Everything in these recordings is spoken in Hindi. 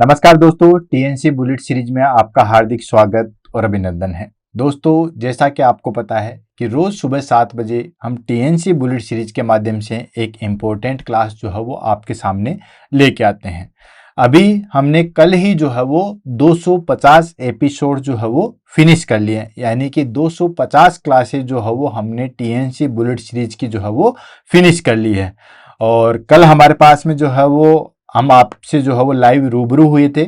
नमस्कार दोस्तों, टीएनसी बुलेट सीरीज में आपका हार्दिक स्वागत और अभिनंदन है। दोस्तों, जैसा कि आपको पता है कि रोज सुबह 7 बजे हम टीएनसी बुलेट सीरीज के माध्यम से एक इम्पोर्टेंट क्लास जो है वो आपके सामने लेके आते हैं। अभी हमने कल ही जो है वो 250 एपिसोड जो है वो फिनिश कर लिए, यानी कि 250 क्लासेज जो है वो हमने टीएनसी बुलेट सीरीज की जो है वो फिनिश कर ली है। और कल हमारे पास में जो है वो हम आपसे जो है वो लाइव रूबरू हुए थे।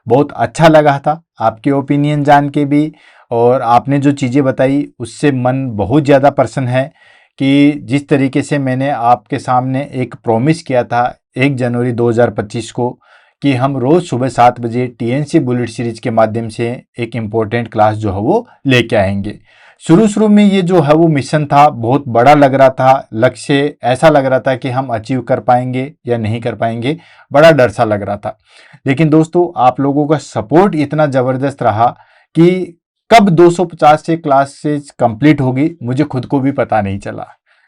बहुत अच्छा लगा था आपके ओपिनियन जान के भी, और आपने जो चीज़ें बताई उससे मन बहुत ज़्यादा प्रसन्न है कि जिस तरीके से मैंने आपके सामने एक प्रॉमिस किया था 1 जनवरी 2025 को कि हम रोज़ सुबह 7 बजे टीएनसी बुलेट सीरीज के माध्यम से एक इम्पोर्टेंट क्लास जो है वो लेके आएंगे। शुरू शुरू में ये जो है वो मिशन था, बहुत बड़ा लग रहा था, लक्ष्य ऐसा लग रहा था कि हम अचीव कर पाएंगे या नहीं कर पाएंगे, बड़ा डर सा लग रहा था। लेकिन दोस्तों, आप लोगों का सपोर्ट इतना ज़बरदस्त रहा कि कब 250 से क्लासेस कंप्लीट होगी मुझे खुद को भी पता नहीं चला।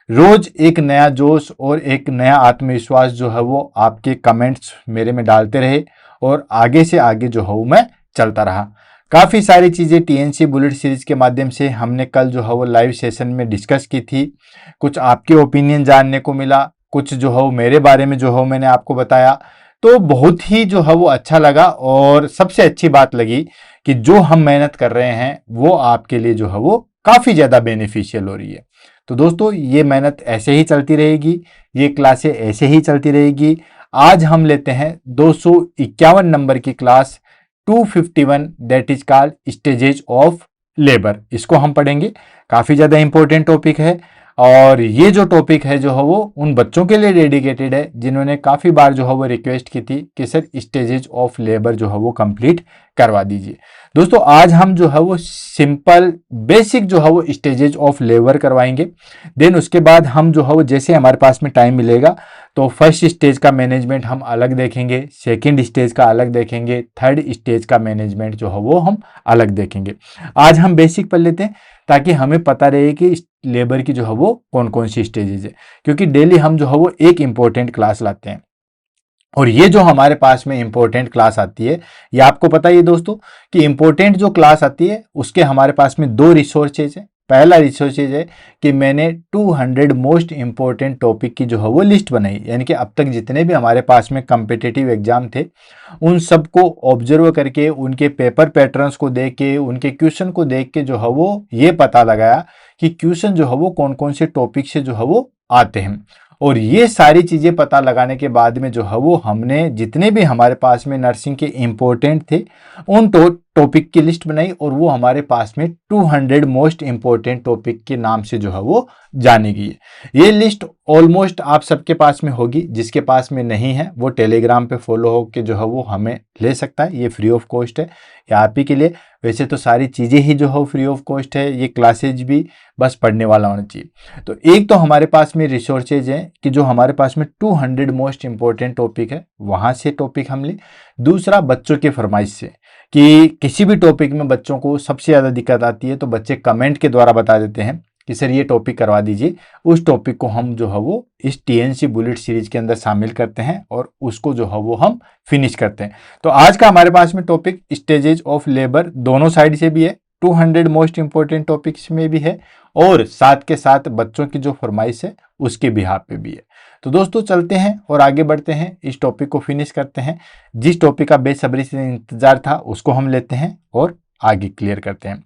रोज एक नया जोश और एक नया आत्मविश्वास जो है वो आपके कमेंट्स मेरे में डालते रहे, और आगे से आगे जो है वो मैं चलता रहा। काफ़ी सारी चीज़ें टीएनसी बुलेट सीरीज के माध्यम से हमने कल जो है वो लाइव सेशन में डिस्कस की थी। कुछ आपके ओपिनियन जानने को मिला, कुछ जो है वो मेरे बारे में जो है मैंने आपको बताया, तो बहुत ही जो है वो अच्छा लगा। और सबसे अच्छी बात लगी कि जो हम मेहनत कर रहे हैं वो आपके लिए जो है वो काफ़ी ज़्यादा बेनिफिशियल हो रही है। तो दोस्तों, ये मेहनत ऐसे ही चलती रहेगी, ये क्लासें ऐसे ही चलती रहेगी। आज हम लेते हैं 251 नंबर की class 251, that is called stages of labour. इसको हम पढ़ेंगे। काफ़ी ज़्यादा इंपॉर्टेंट टॉपिक है, और ये जो टॉपिक है जो है वो उन बच्चों के लिए डेडिकेटेड है जिन्होंने काफ़ी बार जो है वो रिक्वेस्ट की थी कि सर स्टेजेज ऑफ लेबर जो है वो कंप्लीट करवा दीजिए। दोस्तों, आज हम जो है वो सिंपल बेसिक जो है वो स्टेजेज ऑफ लेबर करवाएंगे। देन उसके बाद हम जो है वो जैसे हमारे पास में टाइम मिलेगा तो फर्स्ट स्टेज का मैनेजमेंट हम अलग देखेंगे, सेकंड स्टेज का अलग देखेंगे, थर्ड स्टेज का मैनेजमेंट जो है वो हम अलग देखेंगे। आज हम बेसिक पढ़ लेते हैं ताकि हमें पता रहे कि लेबर की जो है वो कौन कौन सी स्टेजेज है, क्योंकि डेली हम जो है वो एक इम्पोर्टेंट क्लास लाते हैं। और ये जो हमारे पास में इंपॉर्टेंट क्लास आती है, ये आपको पता ही है दोस्तों कि इंपॉर्टेंट जो क्लास आती है उसके हमारे पास में 2 रिसोर्सेज है। पहला रिसोर्सेज है कि मैंने 200 मोस्ट इंपॉर्टेंट टॉपिक की जो है वो लिस्ट बनाई, यानी कि अब तक जितने भी हमारे पास में कम्पिटिटिव एग्जाम थे उन सबको ऑब्जर्व करके, उनके पेपर पैटर्न्स को देख के, उनके क्वेश्चन को देख के जो है वो ये पता लगाया कि क्वेश्चन जो है वो कौन कौन से टॉपिक से जो है वो आते हैं। और ये सारी चीज़ें पता लगाने के बाद में जो है वो हमने जितने भी हमारे पास में नर्सिंग के इम्पोर्टेंट थे उन टॉपिक की लिस्ट बनाई, और वो हमारे पास में 200 मोस्ट इम्पोर्टेंट टॉपिक के नाम से जो है वो जानी गई है। ये लिस्ट ऑलमोस्ट आप सबके पास में होगी, जिसके पास में नहीं है वो टेलीग्राम पे फॉलो होकर जो है वो हमें ले सकता है। ये फ्री ऑफ कॉस्ट है, ये आप ही के लिए। वैसे तो सारी चीज़ें ही जो है फ्री ऑफ कॉस्ट है, ये क्लासेज भी, बस पढ़ने वाला होना चाहिए। तो एक तो हमारे पास में रिसोर्सेज हैं कि जो हमारे पास में 200 मोस्ट इंपॉर्टेंट टॉपिक है वहाँ से टॉपिक हम ले। दूसरा, बच्चों के फरमाइश से कि किसी भी टॉपिक में बच्चों को सबसे ज़्यादा दिक्कत आती है तो बच्चे कमेंट के द्वारा बता देते हैं कि सर ये टॉपिक करवा दीजिए। उस टॉपिक को हम जो है वो इस टीएनसी बुलेट सीरीज के अंदर शामिल करते हैं और उसको जो है वो हम फिनिश करते हैं। तो आज का हमारे पास में टॉपिक स्टेजेज ऑफ लेबर दोनों साइड से भी है, 200 मोस्ट इंपॉर्टेंट टॉपिक्स में भी है, और साथ के साथ बच्चों की जो फरमाइश है उसके बिहाफ पे भी है। तो दोस्तों, चलते हैं और आगे बढ़ते हैं, इस टॉपिक को फिनिश करते हैं। जिस टॉपिक का बेसब्री से इंतजार था उसको हम लेते हैं और आगे क्लियर करते हैं।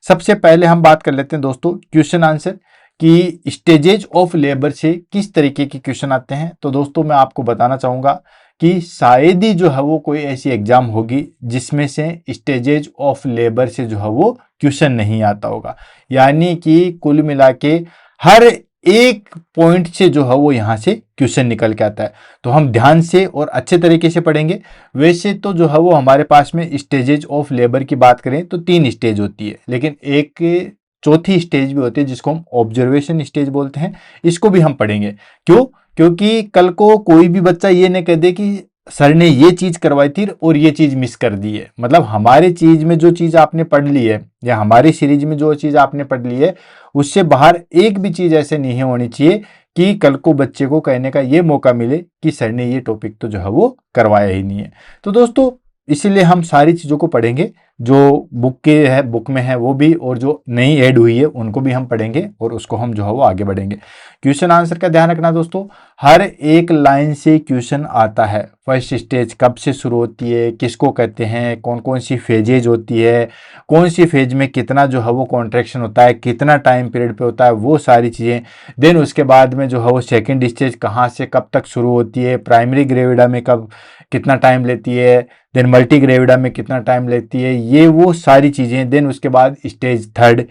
सबसे पहले हम बात कर लेते हैं दोस्तों क्वेश्चन आंसर कि स्टेजेज ऑफ लेबर से किस तरीके के क्वेश्चन आते हैं। तो दोस्तों, मैं आपको बताना चाहूँगा कि शायद ही जो है वो कोई ऐसी एग्जाम होगी जिसमें से स्टेजेज ऑफ लेबर से जो है वो क्वेश्चन नहीं आता होगा, यानी कि कुल मिला के हर एक पॉइंट से जो है वो यहाँ से क्वेश्चन निकल के आता है। तो हम ध्यान से और अच्छे तरीके से पढ़ेंगे। वैसे तो जो है वो हमारे पास में स्टेजेज ऑफ लेबर की बात करें तो 3 स्टेज होती है, लेकिन एक चौथी स्टेज भी होती है जिसको हम ऑब्जर्वेशन स्टेज बोलते हैं। इसको भी हम पढ़ेंगे। क्यों? क्योंकि कल को कोई भी बच्चा ये न कह दे कि सर ने ये चीज करवाई थी और ये चीज मिस कर दी है। मतलब हमारे चीज में जो चीज आपने पढ़ ली है या हमारी सीरीज में जो चीज आपने पढ़ ली है उससे बाहर एक भी चीज ऐसे नहीं होनी चाहिए कि कल को बच्चे को कहने का ये मौका मिले कि सर ने ये टॉपिक तो जो है वो करवाया ही नहीं है। तो दोस्तों, इसीलिए हम सारी चीज़ों को पढ़ेंगे, जो बुक में है वो भी, और जो नई ऐड हुई है उनको भी हम पढ़ेंगे, और उसको हम जो है वो आगे बढ़ेंगे। क्वेश्चन आंसर का ध्यान रखना दोस्तों, हर एक लाइन से क्वेश्चन आता है। फर्स्ट स्टेज कब से शुरू होती है, किसको कहते हैं, कौन कौन सी फेजेज होती है, कौन सी फेज में कितना जो है वो कॉन्ट्रैक्शन होता है, कितना टाइम पीरियड पे होता है, वो सारी चीज़ें। देन उसके बाद में जो है वो सेकेंड स्टेज कहाँ से कब तक शुरू होती है, प्राइमरी ग्रेविडा में कब कितना टाइम लेती है, देन मल्टी ग्रेविडा में कितना टाइम लेती है, ये वो सारी चीज़ें। देन उसके बाद स्टेज थर्ड,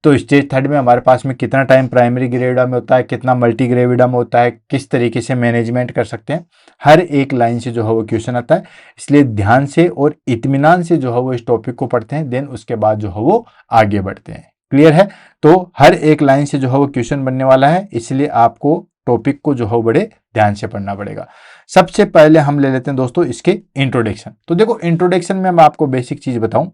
तो स्टेज थर्ड में हमारे पास में कितना टाइम प्राइमरी ग्रेविडा में होता है, कितना मल्टी ग्रेविडा में होता है, किस तरीके से मैनेजमेंट कर सकते हैं, हर एक लाइन से जो है वो क्वेश्चन आता है। इसलिए ध्यान से और इत्मीनान से जो है वो इस टॉपिक को पढ़ते हैं, देन उसके बाद जो है वो आगे बढ़ते हैं। क्लियर है? तो हर एक लाइन से जो है वो क्वेश्चन बनने वाला है, इसलिए आपको टॉपिक को जो है बड़े ध्यान से पढ़ना पड़ेगा। सबसे पहले हम ले लेते हैं दोस्तों इसके इंट्रोडक्शन। तो देखो, इंट्रोडक्शन में मैं आपको बेसिक चीज बताऊं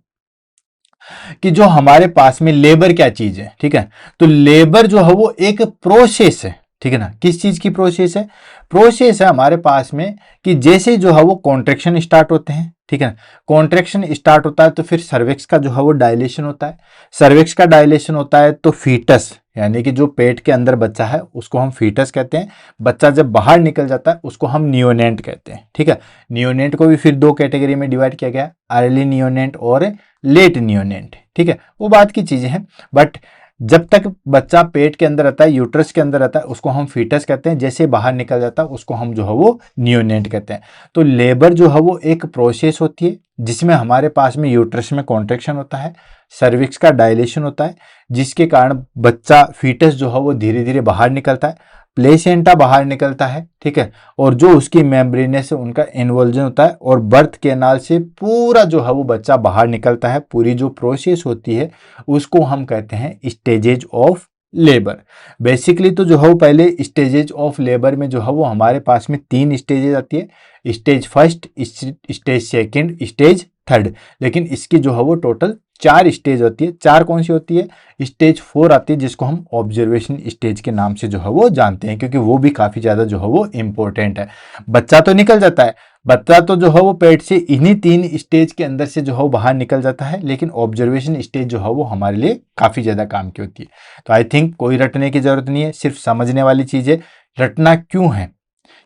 कि जो हमारे पास में लेबर क्या चीज है, ठीक है। तो लेबर जो है वो एक प्रोसेस है, ठीक है ना। किस चीज की प्रोसेस है? प्रोसेस है हमारे पास में कि जैसे जो है वो कॉन्ट्रैक्शन स्टार्ट होते हैं, ठीक है ना। कॉन्ट्रैक्शन स्टार्ट होता है तो फिर सर्विक्स का जो है वो डायलेशन होता है। सर्विक्स का डायलेशन होता है तो फीटस, यानी कि जो पेट के अंदर बच्चा है उसको हम फीटस कहते हैं। बच्चा जब बाहर निकल जाता है उसको हम नियोनेंट कहते हैं, ठीक है। नियोनेंट को भी फिर दो कैटेगरी में डिवाइड किया गया, अर्ली नियोनेंट और लेट नियोनेंट, ठीक है। वो बात की चीजें हैं, बट जब तक बच्चा पेट के अंदर रहता है, यूट्रस के अंदर रहता है, उसको हम फीटस कहते हैं। जैसे बाहर निकल जाता है उसको हम जो है वो नियोनेंट कहते हैं। तो लेबर जो है वो एक प्रोसेस होती है जिसमें हमारे पास में यूट्रस में कॉन्ट्रैक्शन होता है, सर्विक्स का डायलेशन होता है, जिसके कारण बच्चा फीटस जो है वो धीरे धीरे बाहर निकलता है, प्लेसेंटा बाहर निकलता है, ठीक है। और जो उसकी मेम्ब्रेनेस है उनका इन्वॉल्जन होता है, और बर्थ कैनाल से पूरा जो है वो बच्चा बाहर निकलता है। पूरी जो प्रोसेस होती है उसको हम कहते हैं स्टेजेज ऑफ लेबर। बेसिकली तो जो है वो पहले स्टेजेज ऑफ लेबर में जो है वो हमारे पास में 3 स्टेजेज आती है, stage first, stage second, stage third. लेकिन इसकी जो है वो टोटल 4 स्टेज होती है। 4 कौन सी होती है? स्टेज 4 आती है, जिसको हम ऑब्जर्वेशन स्टेज के नाम से जो है वो जानते हैं, क्योंकि वो भी काफी ज्यादा जो है वो इंपॉर्टेंट है। बच्चा तो निकल जाता है, बच्चा तो जो है वो पेट से इन्हीं 3 स्टेज के अंदर से जो है वो बाहर निकल जाता है, लेकिन ऑब्जर्वेशन स्टेज जो है वो हमारे लिए काफी ज्यादा काम की होती है। तो आई थिंक कोई रटने की जरूरत नहीं है, सिर्फ समझने वाली चीज है। रटना क्यों है?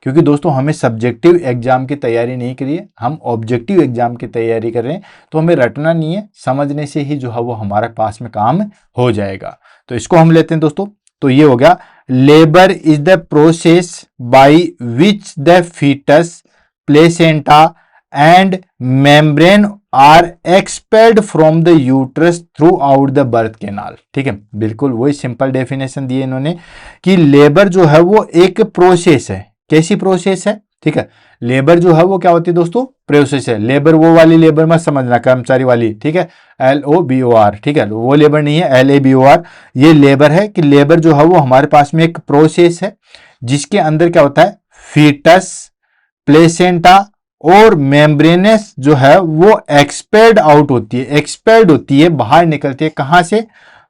क्योंकि दोस्तों हमें सब्जेक्टिव एग्जाम की तैयारी नहीं करी है, हम ऑब्जेक्टिव एग्जाम की तैयारी कर रहे हैं। तो हमें रटना नहीं है, समझने से ही जो है वो हमारे पास में काम हो जाएगा। तो इसको हम लेते हैं दोस्तों। तो ये हो गया, labour is the process by which the foetus, placenta and membrane are expelled from the uterus throughout the birth canal, ठीक है। बिल्कुल वही सिंपल डेफिनेशन दी इन्होंने कि लेबर जो है वो एक प्रोसेस है। कैसी प्रोसेस है? ठीक है, लेबर जो है वो क्या होती है दोस्तों? प्रोसेस है। लेबर वो वाली लेबर मत समझना, कर्मचारी वाली, ठीक है, LOBOR, ठीक है, वो लेबर नहीं है, LABOR। ये लेबर है कि लेबर जो है वो हमारे पास में एक प्रोसेस है जिसके अंदर क्या होता है? फीटस, प्लेसेंटा और मेम्ब्रेनेस जो है वो एक्सपेल्ड आउट होती है, एक्सपेल्ड होती है, बाहर निकलती है। कहां से?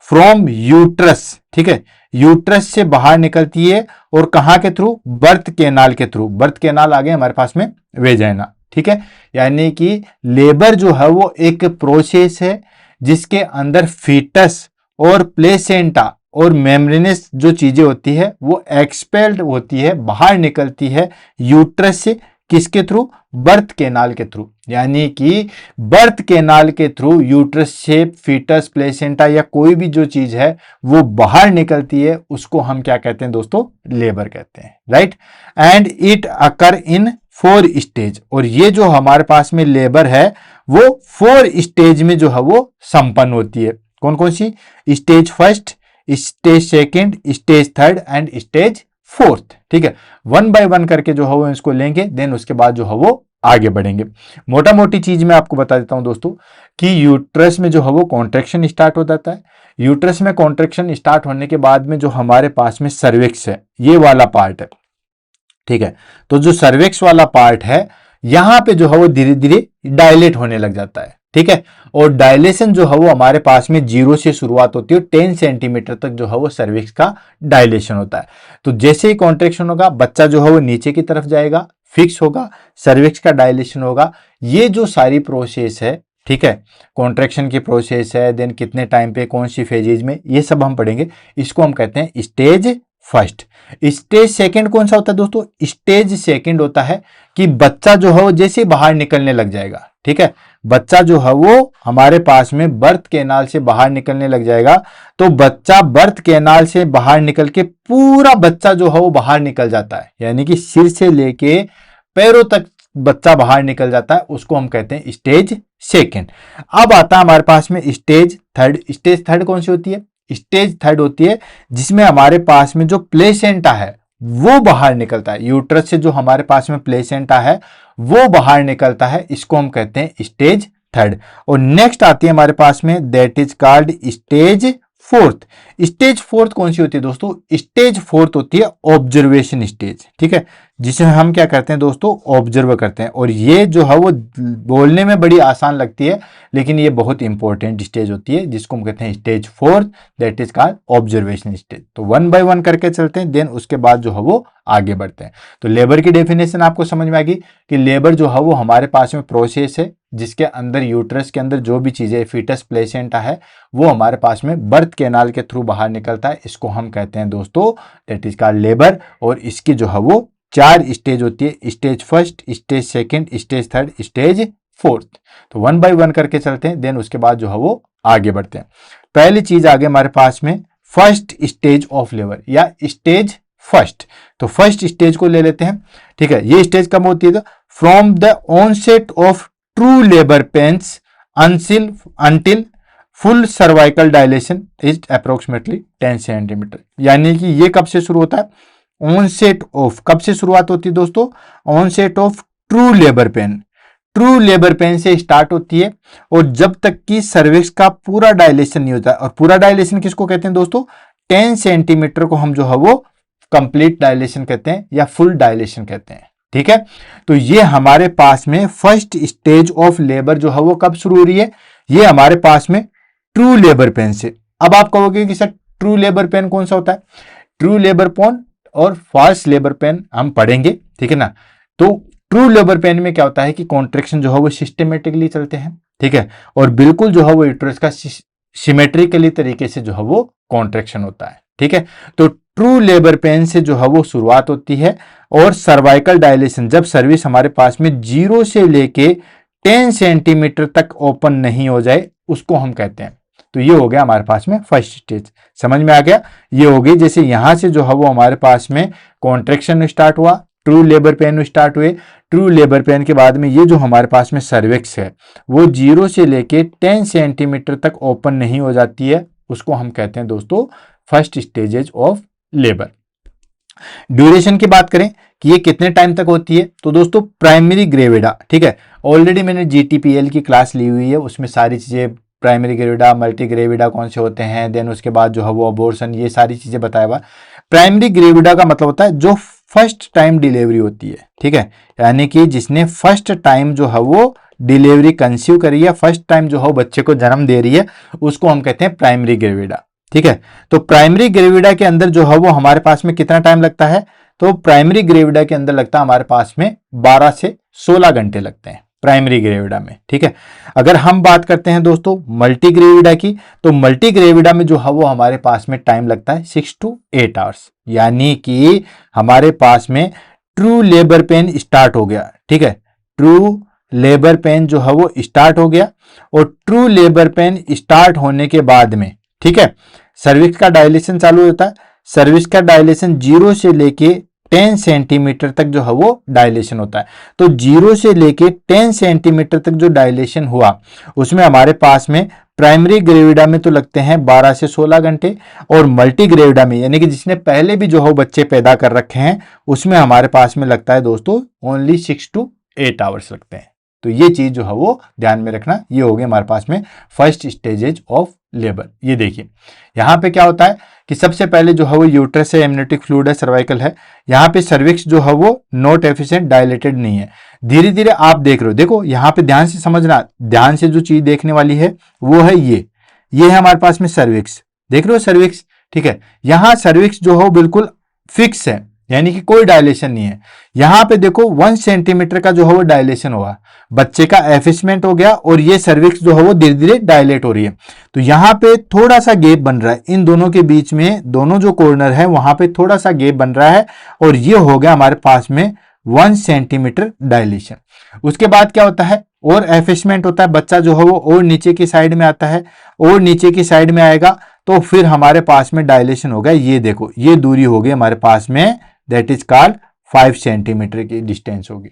फ्रॉम यूट्रस, ठीक है, यूट्रस से बाहर निकलती है। और कहां के थ्रू? बर्थ कैनाल के थ्रू। बर्थ कैनाल आ गए हमारे पास में वेजाइना, ठीक है। यानी कि लेबर जो है वो एक प्रोसेस है जिसके अंदर फीटस और प्लेसेंटा और मेम्ब्रेनेस जो चीजें होती है वो एक्सपेल्ड होती है, बाहर निकलती है यूट्रस से। किसके थ्रू? बर्थ कैनाल के थ्रू। यानी कि बर्थ कैनाल के थ्रू यूट्रस से फीटस, प्लेसेंटा या कोई भी जो चीज है वो बाहर निकलती है, उसको हम क्या कहते हैं दोस्तों? लेबर कहते हैं, right. And it occur in 4 stage. और ये जो हमारे पास में लेबर है वो 4 स्टेज में जो है वो संपन्न होती है। कौन कौन सी? Stage first, stage second, stage third and stage 4th, ठीक है। 1 बाय 1 करके जो है वो इसको लेंगे, देन उसके बाद जो है वो आगे बढ़ेंगे। मोटा मोटी चीज मैं आपको बता देता हूं दोस्तों कि यूट्रस में जो है वो कॉन्ट्रैक्शन स्टार्ट हो जाता है। यूट्रस में कॉन्ट्रैक्शन स्टार्ट होने के बाद में जो हमारे पास में सर्विक्स है, ये वाला पार्ट है, ठीक है। तो जो सर्विक्स वाला पार्ट है यहां पे जो है वो धीरे धीरे डायलेट होने लग जाता है। ठीक है। और डायलेशन जो है वो हमारे पास में 0 से शुरुआत होती है, 10 सेंटीमीटर तक जो है वो सर्विक्स का डायलेशन होता है। तो जैसे ही कॉन्ट्रेक्शन होगा बच्चा जो है वो नीचे की तरफ जाएगा, फिक्स होगा, सर्विक्स का डायलेशन होगा। ये जो सारी प्रोसेस है, ठीक है, कॉन्ट्रेक्शन की प्रोसेस है, देन कितने टाइम पे कौन सी फेजेज में, ये सब हम पढ़ेंगे। इसको हम कहते हैं स्टेज फर्स्ट। स्टेज सेकंड कौन सा होता है दोस्तों? स्टेज सेकंड होता है कि बच्चा जो है वो जैसे बाहर निकलने लग जाएगा, ठीक है, बच्चा जो है वो हमारे पास में बर्थ कैनाल से बाहर निकलने लग जाएगा। तो बच्चा बर्थ कैनाल से बाहर निकल के पूरा बच्चा जो है वो बाहर निकल जाता है, यानी कि सिर से लेके पैरों तक बच्चा बाहर निकल जाता है, उसको हम कहते हैं स्टेज सेकंड। अब आता है हमारे पास में स्टेज थर्ड। स्टेज थर्ड कौन सी होती है? स्टेज थर्ड होती है जिसमें हमारे पास में जो प्लेसेंटा है वो बाहर निकलता है, यूट्रस से जो हमारे पास में प्लेसेंटा है वो बाहर निकलता है, इसको हम कहते हैं स्टेज थर्ड। और नेक्स्ट आती है हमारे पास में that is called stage fourth. Stage fourth कौन सी होती है दोस्तों? स्टेज फोर्थ होती है ऑब्जर्वेशन स्टेज, ठीक है, जिसे हम क्या करते हैं दोस्तों? ऑब्जर्व करते हैं। और ये जो है वो बोलने में बड़ी आसान लगती है, लेकिन ये बहुत इंपॉर्टेंट स्टेज होती है, जिसको हम कहते हैं stage fourth, that is called observation stage. तो 1 बाय 1 करके चलते हैं, देन उसके बाद जो है वो आगे बढ़ते हैं। तो लेबर की डेफिनेशन आपको समझ में आएगी कि लेबर जो है वो हमारे पास में प्रोसेस है जिसके अंदर यूट्रस के अंदर जो भी चीजें फीटस प्लेसेंटा है वो हमारे पास में बर्थ कैनाल के थ्रू बाहर निकलता है, इसको हम कहते हैं दोस्तों दैट इज कॉल्ड लेबर। और इसकी जो है वो 4 स्टेज होती है, stage first, stage second, stage third, stage fourth. तो 1 बाय 1 करके चलते हैं, देन उसके बाद जो है वो आगे बढ़ते हैं। पहली चीज आगे हमारे पास में फर्स्ट स्टेज ऑफ लेबर या स्टेज फर्स्ट। तो फर्स्ट स्टेज को ले लेते हैं, ठीक है। ये स्टेज कब होती है? From the onset of true labour pains until full cervical dilatation is approximately 10 centimetre. यानी कि ये कब से शुरू होता है? ऑनसेट ऑफ, कब से शुरुआत होती है दोस्तों? Onset of true labour pain. True labour pain से स्टार्ट होती है और जब तक कि सर्विक्स का पूरा डायलेशन नहीं होता। और पूरा डायलेशन किसको कहते हैं दोस्तों? 10 सेंटीमीटर को हम जो है वो कंप्लीट डायलेशन कहते हैं या फुल डायलेशन कहते हैं, ठीक है। तो ये हमारे पास में फर्स्ट स्टेज ऑफ लेबर जो है वो कब शुरू हो रही है? ये हमारे पास में ट्रू लेबर पेन से। अब आप कहोगे कि सर ट्रू लेबर पेन कौन सा होता है? ट्रू लेबर पेन और फॉल्स लेबर पेन हम पढ़ेंगे, ठीक है ना। तो ट्रू लेबर पेन में क्या होता है कि कॉन्ट्रेक्शन जो है वो सिस्टमेटिकली चलते हैं, ठीक है, और बिल्कुल जो है वो यूट्रस का सिमेट्रिकली तरीके से जो है वो कॉन्ट्रेक्शन होता है, ठीक है। तो ट्रू लेबर पेन से जो है वो शुरुआत होती है और सर्वाइकल डायलेशन जब सर्विस हमारे पास में 0 से लेके 10 सेंटीमीटर तक ओपन नहीं हो जाए उसको हम कहते हैं। तो ये हो गया हमारे पास में फर्स्ट स्टेज, समझ में आ गया। ये हो गई जैसे यहां से जो है वो हमारे पास में कॉन्ट्रेक्शन स्टार्ट हुआ, ट्रू लेबर पेन स्टार्ट हुए, ट्रू लेबर पेन के बाद में ये जो हमारे पास में सर्विक्स है वो 0 से लेके 10 सेंटीमीटर तक ओपन नहीं हो जाती है, उसको हम कहते हैं दोस्तों first stages of labour. Duration की बात करें कि ये कितने टाइम तक होती है, तो दोस्तों प्राइमरी ग्रेविडा, ठीक है, ऑलरेडी मैंने जीटीपीएल की क्लास ली हुई है, उसमें सारी चीजें प्राइमरी ग्रेविडा, मल्टी ग्रेविडा कौन से होते हैं, देन उसके बाद जो है वो अबॉर्शन, ये सारी चीजें बताया हुआ। प्राइमरी ग्रेविडा का मतलब होता है जो फर्स्ट टाइम डिलीवरी होती है, ठीक है, यानी कि जिसने फर्स्ट टाइम जो है वो डिलीवरी कंसीव करी है, फर्स्ट टाइम जो है बच्चे को जन्म दे रही है, उसको हम कहते हैं प्राइमरी ग्रेविडा, ठीक है। तो प्राइमरी ग्रेविडा के अंदर जो है वो हमारे पास में कितना टाइम लगता है? तो प्राइमरी ग्रेविडा के अंदर लगता है हमारे पास में 12 से 16 घंटे लगते हैं प्राइमरी ग्रेविडा में, ठीक है। अगर हम बात करते हैं दोस्तों मल्टी ग्रेविडा की, तो मल्टी ग्रेविडा में जो है वो हमारे पास में टाइम लगता है 6 to 8 आवर्स। यानी कि हमारे पास में ट्रू लेबर पेन स्टार्ट हो गया, ठीक है, ट्रू लेबर पेन जो है वो स्टार्ट हो गया और ट्रू लेबर पेन स्टार्ट होने के बाद में, ठीक है, सर्विक्स का डायलेशन चालू होता है। सर्विक्स का डायलेशन 0 से लेके 10 सेंटीमीटर तक जो है वो डायलेशन होता है। तो 0 से लेके 10 सेंटीमीटर तक जो डायलेशन हुआ उसमें हमारे पास में प्राइमरी ग्रेविडा में तो लगते हैं 12 से 16 घंटे और मल्टी ग्रेविडा में यानी कि जिसने पहले भी जो है बच्चे पैदा कर रखे हैं उसमें हमारे पास में लगता है दोस्तों ओनली 6 to 8 आवर्स लगते हैं। तो ये चीज जो है वो ध्यान में रखना। ये हो गया हमारे पास में फर्स्ट स्टेजेज ऑफ लेबर। ये देखिए यहाँ पे क्या होता है कि सबसे पहले जो है वो यूट्रस है, एमनियोटिक फ्लूइड है, सर्वाइकल है। यहाँ पे सर्विक्स जो है वो नॉट एफिशिएंट, डायलेटेड नहीं है। धीरे धीरे आप देख रहे हो, देखो यहाँ पे ध्यान से समझना, ध्यान से जो चीज देखने वाली है वो है ये है हमारे पास में सर्विक्स, देख रहे हो सर्विक्स, ठीक है। यहाँ सर्विक्स जो हो बिल्कुल फिक्स है, यानी कि कोई डायलेशन नहीं है। यहाँ पे देखो 1 सेंटीमीटर का जो है वो डायलेशन हुआ, बच्चे का एफिसमेंट हो गया और ये सर्विक्स जो है वो धीरे धीरे डायलेट हो रही है। तो यहाँ पे थोड़ा सा गैप बन रहा है इन दोनों के बीच में, दोनों जो कॉर्नर है वहां पे थोड़ा सा गैप बन रहा है और ये हो गया हमारे पास में 1 सेंटीमीटर डायलेशन। उसके बाद क्या होता है, और एफिसमेंट होता है, बच्चा जो है वो और नीचे की साइड में आता है, और नीचे की साइड में आएगा तो फिर हमारे पास में डायलेशन होगा। ये देखो ये दूरी होगी हमारे पास में, दैट इज कॉल्ड 5 सेंटीमीटर की डिस्टेंस होगी,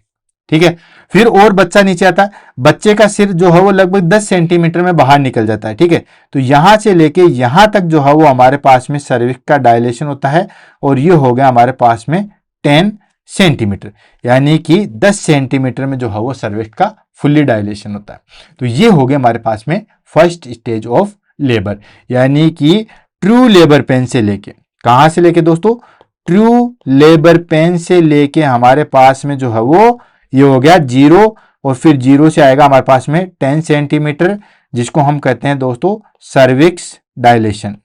ठीक है। फिर और बच्चा नीचे आता है, बच्चे का सिर जो है वो लगभग 10 सेंटीमीटर में बाहर निकल जाता है, ठीक है। तो यहां से लेके यहां तक जो है वो हमारे पास में सर्विक्स का डायलेशन होता है और ये हो गया हमारे पास में 10 सेंटीमीटर, यानी कि 10 सेंटीमीटर में जो है वो सर्विक्स का फुल्ली डायलेशन होता है। तो ये हो गया हमारे पास में फर्स्ट स्टेज ऑफ लेबर, यानी कि ट्रू लेबर पेन से लेके, कहां से लेके दोस्तों, ट्रू लेबर पेन से लेके हमारे पास में जो है वो ये हो गया 0, और फिर 0 से आएगा हमारे पास में 10 सेंटीमीटर, जिसको हम कहते हैं दोस्तों सर्विक्स डायलेशन,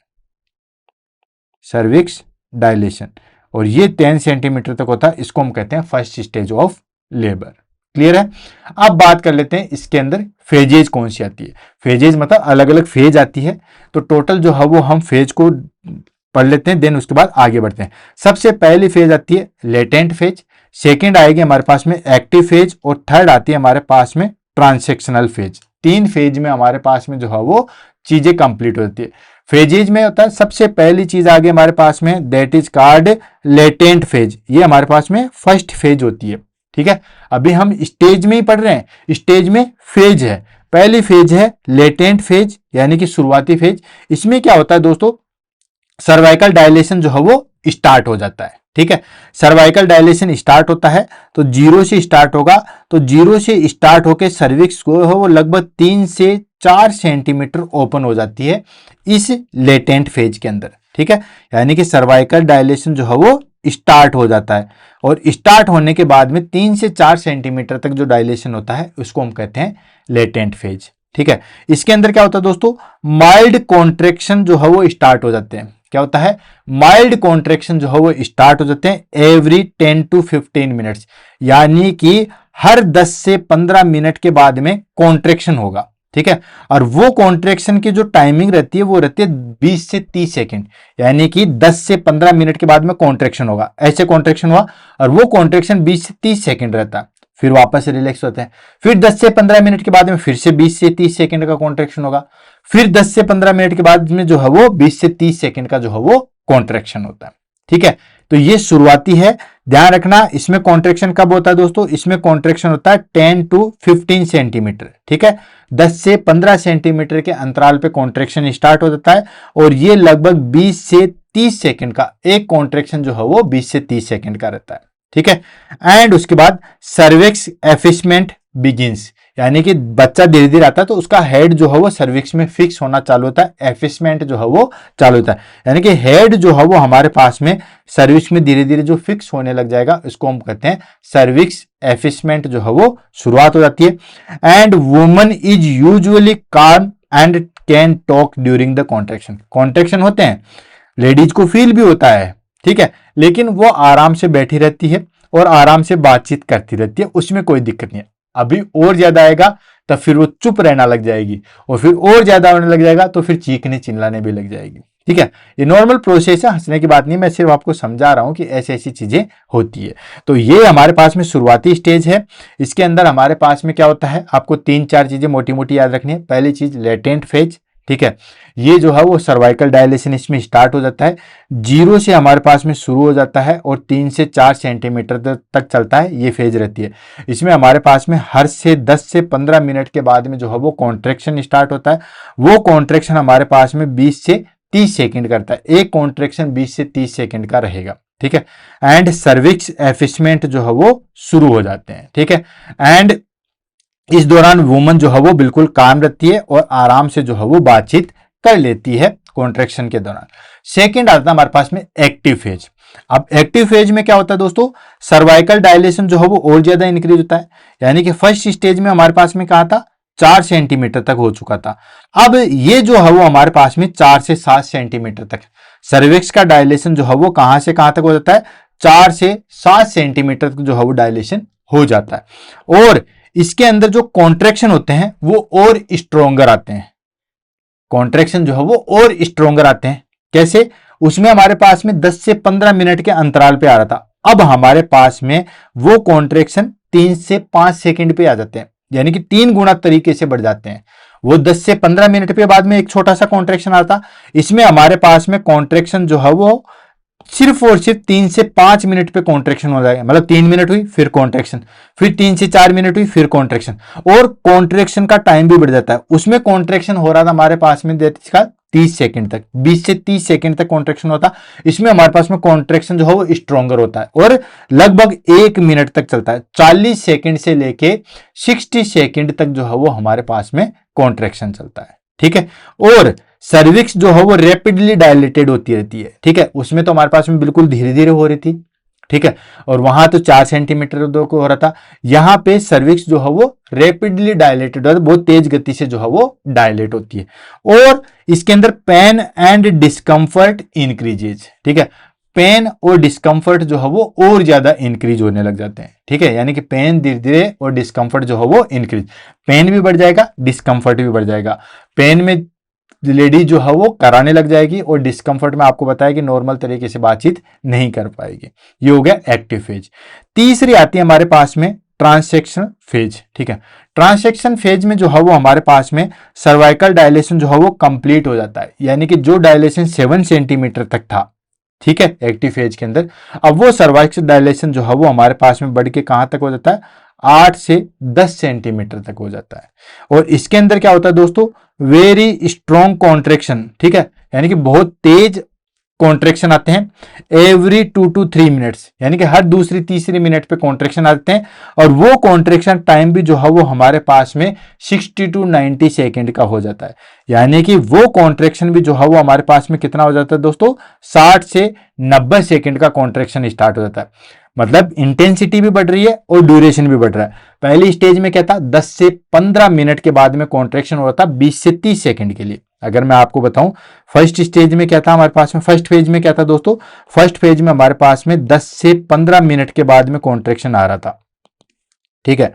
सर्विक्स डायलेशन, और ये 10 सेंटीमीटर तक होता है, इसको हम कहते हैं first stage of labour. Clear है। अब बात कर लेते हैं इसके अंदर फेजेज कौन सी आती है। फेजेज मतलब अलग अलग फेज आती है, तो टोटल जो है वो हम फेज को पढ़ लेते हैं, देन उसके बाद आगे बढ़ते हैं। सबसे पहली फेज आती है लेटेंट फेज, सेकंड आएगी हमारे पास में एक्टिव फेज, और थर्ड आती है हमारे पास में ट्रांसेक्शनल फेज। 3 फेज में हमारे पास में जो है वो चीजें कंप्लीट होती है। फेजेज में होता है सबसे पहली चीज आगे हमारे पास में, that is called latent phase, ये हमारे पास में फर्स्ट फेज होती है, ठीक है। अभी हम स्टेज में ही पढ़ रहे हैं, स्टेज में फेज है, पहली फेज है लेटेंट फेज यानी कि शुरुआती फेज। इसमें क्या होता है दोस्तों, सर्वाइकल डायलेशन जो है वो स्टार्ट हो जाता है, ठीक है। सर्वाइकल डायलेशन स्टार्ट होता है तो 0 से स्टार्ट होगा, तो 0 से स्टार्ट होकर सर्विक्स को है वो लगभग 3 से 4 सेंटीमीटर ओपन हो जाती है इस लेटेंट फेज के अंदर, ठीक है। यानी कि सर्वाइकल डायलेशन जो है वो स्टार्ट हो जाता है, और स्टार्ट होने के बाद में 3 से 4 सेंटीमीटर तक जो डायलेशन होता है उसको हम कहते हैं लेटेंट फेज, ठीक है। इसके अंदर क्या होता है दोस्तों, माइल्ड कॉन्ट्रेक्शन जो है वो स्टार्ट हो जाते हैं। क्या होता है, माइल्ड कॉन्ट्रेक्शन जो है वो स्टार्ट हो जाते हैं एवरी 10 to 15 मिनट्स, यानी कि हर 10 से 15 मिनट के बाद में कॉन्ट्रेक्शन होगा, ठीक है। और वो कॉन्ट्रेक्शन की जो टाइमिंग रहती है वो रहती है 20 से 30 सेकेंड, यानी कि 10 से 15 मिनट के बाद में कॉन्ट्रेक्शन होगा, ऐसे कॉन्ट्रेक्शन हुआ और वो कॉन्ट्रेक्शन 20 से 30 सेकेंड रहता है, फिर वापस से रिलैक्स होते हैं। फिर 10 से 15 मिनट के बाद में फिर से 20 से 30 सेकंड का कॉन्ट्रैक्शन होगा, फिर 10 से 15 मिनट के बाद में जो है वो 20 से 30 सेकंड का जो है वो कॉन्ट्रैक्शन होता है, ठीक है। तो ये शुरुआती है, ध्यान रखना। इसमें कॉन्ट्रैक्शन कब होता है दोस्तों, इसमें कॉन्ट्रैक्शन होता है 10 to 15 सेंटीमीटर, ठीक है। 10 से 15 सेंटीमीटर के अंतराल पे कॉन्ट्रैक्शन स्टार्ट हो जाता है, और ये लगभग 20 से 30 सेकंड का एक कॉन्ट्रैक्शन जो है वो 20 से 30 सेकंड का रहता है, ठीक है। एंड उसके बाद सर्विक्स एफिसमेंट बिगिंस, यानी कि बच्चा धीरे धीरे आता है तो उसका हेड जो है वो सर्विक्स में फिक्स होना चालू होता है, एफिसमेंट जो है वो चालू होता है, यानी कि हेड जो है वो हमारे पास में सर्विक्स में धीरे धीरे जो फिक्स होने लग जाएगा, इसको हम कहते हैं सर्विक्स एफिसमेंट जो है वो शुरुआत हो जाती है। एंड वुमन इज यूजुअली काम and can talk during the contraction. Contraction होते हैं, लेडीज को फील भी होता है, ठीक है, लेकिन वो आराम से बैठी रहती है और आराम से बातचीत करती रहती है, उसमें कोई दिक्कत नहीं है। अभी और ज्यादा आएगा तब फिर वो चुप रहना लग जाएगी, और फिर और ज्यादा होने लग जाएगा तो फिर चीखने चिल्लाने भी लग जाएगी, ठीक है। ये नॉर्मल प्रोसेस है, हंसने की बात नहीं, मैं सिर्फ आपको समझा रहा हूं कि ऐसी ऐसी चीजें होती है। तो ये हमारे पास में शुरुआती स्टेज है। इसके अंदर हमारे पास में क्या होता है, आपको 3-4 चीजें मोटी मोटी याद रखनी है। पहली चीज लेटेंट फेज, ठीक है, ये जो है वो सर्वाइकल डायलेशन इसमें स्टार्ट हो जाता है, 0 से हमारे पास में शुरू हो जाता है और 3 से 4 सेंटीमीटर तक चलता है, ये फेज रहती है। इसमें हमारे पास में हर से 10 से 15 मिनट के बाद में जो है वो कॉन्ट्रैक्शन स्टार्ट होता है। वो कॉन्ट्रैक्शन हमारे पास में 20 से 30 सेकंड करता है, एक कॉन्ट्रैक्शन 20 से 30 सेकंड का रहेगा, ठीक है। एंड सर्विक्स एफिसमेंट जो है वो शुरू हो जाते हैं, ठीक है। एंड इस दौरान वुमन जो है वो बिल्कुल काम रहती है और आराम से जो है वो बातचीत कर लेती है कॉन्ट्रेक्शन के दौरान। सेकेंड आता है हमारे पास में एक्टिव फेज। अब एक्टिव फेज में क्या होता है दोस्तों, सर्वाइकल डायलेशन जो है वो और ज्यादा इंक्रीज होता है। यानी कि फर्स्ट स्टेज में हमारे पास में कहा था 4 सेंटीमीटर तक हो चुका था, अब ये जो है वो हमारे पास में 4 से 7 सेंटीमीटर तक। सर्विक्स का डायलेशन जो है वो कहां से कहां तक हो जाता है, 4 से 7 सेंटीमीटर तक जो है वो डायलेशन हो जाता है। और इसके अंदर जो कॉन्ट्रैक्शन होते हैं वो और स्ट्रोंगर आते हैं। कॉन्ट्रैक्शन जो है वो और स्ट्रोंगर आते हैं। कैसे, उसमें हमारे पास में 10 से 15 मिनट के अंतराल पे आ रहा था, अब हमारे पास में वो कॉन्ट्रैक्शन 3 से 5 सेकंड पे आ जाते हैं, यानी कि 3 गुना तरीके से बढ़ जाते हैं। वो 10 से 15 मिनट पे बाद में एक छोटा सा कॉन्ट्रैक्शन आता, इसमें हमारे पास में कॉन्ट्रैक्शन जो है वो सिर्फ और सिर्फ 3 से 5 मिनट पे कॉन्ट्रैक्शन हो जाएगा। मतलब 3 मिनट हुई फिर कॉन्ट्रैक्शन, फिर 3 से 4 मिनट हुई फिर कॉन्ट्रैक्शन, और कॉन्ट्रैक्शन का टाइम भी बढ़ जाता है। उसमें कॉन्ट्रैक्शन हो रहा था हमारे पास में इसका 30 सेकंड तक, 20 से 30 सेकंड तक कॉन्ट्रैक्शन होता। इसमें हमारे पास में कॉन्ट्रैक्शन जो है वो स्ट्रॉन्गर होता है और लगभग 1 मिनट तक चलता है। 40 सेकंड से लेके 60 सेकंड तक जो है वो हमारे पास में कॉन्ट्रैक्शन चलता है। ठीक है, और सर्विक्स जो है वो रैपिडली डायलेटेड होती रहती है। ठीक है, उसमें तो हमारे पास में बिल्कुल धीरे धीरे हो रही थी। ठीक है, और वहां तो 4 सेंटीमीटर को हो रहा था, यहां पे सर्विक्स जो है वो रैपिडली डायलेटेड होता है, बहुत तेज गति से जो है वो डायलेट होती है। और इसके अंदर पेन एंड डिस्कंफर्ट इंक्रीजेज। ठीक है, पेन और डिस्कंफर्ट जो है वो और ज्यादा इंक्रीज होने लग जाते हैं। ठीक है, यानी कि पेन धीरे धीरे और डिस्कंफर्ट जो है वो इंक्रीज, पेन भी बढ़ जाएगा, डिस्कंफर्ट भी बढ़ जाएगा। पेन में लेडी जो है वो कराने लग जाएगी और डिस्कंफर्ट में आपको बताया कि नॉर्मल तरीके से बातचीत नहीं कर पाएगी। ये हो गया एक्टिव फेज। तीसरी आती है हमारे पास में ट्रांससेक्शन फेज। ठीक है, ट्रांससेक्शन फेज में जो है वो हमारे पास में सर्वाइकल डायलेशन जो है वो कंप्लीट हो जाता है, यानी कि जो डायलेशन 7 सेंटीमीटर तक था, ठीक है, एक्टिव फेज के अंदर, अब वो सर्वाइकल डायलेशन जो है वो हमारे पास में बढ़ के कहां तक हो जाता है, 8 से 10 सेंटीमीटर तक हो जाता है। और इसके अंदर क्या होता है दोस्तों, वेरी स्ट्रॉन्ग कॉन्ट्रैक्शन। ठीक है, यानी कि बहुत तेज कॉन्ट्रैक्शन आते हैं एवरी 2 to 3 मिनट्स, यानी कि हर दूसरी तीसरी मिनट पे कॉन्ट्रैक्शन आते हैं। और वो कॉन्ट्रैक्शन टाइम भी जो है वो हमारे पास में 60 to 90 सेकेंड का हो जाता है। यानी कि वो कॉन्ट्रैक्शन भी जो है वो हमारे पास में कितना हो जाता है दोस्तों, 60 से 90 सेकेंड का कॉन्ट्रैक्शन स्टार्ट हो जाता है। मतलब इंटेंसिटी भी बढ़ रही है और ड्यूरेशन भी बढ़ रहा है। पहली स्टेज में क्या था, 10 से 15 मिनट के बाद में कॉन्ट्रैक्शन हो रहा था 20 से 30 सेकंड के लिए। अगर मैं आपको बताऊं फर्स्ट स्टेज में क्या था हमारे पास में, फर्स्ट फेज में क्या था दोस्तों, फर्स्ट फेज में हमारे पास में 10 से 15 मिनट के बाद में कॉन्ट्रैक्शन आ रहा था। ठीक है,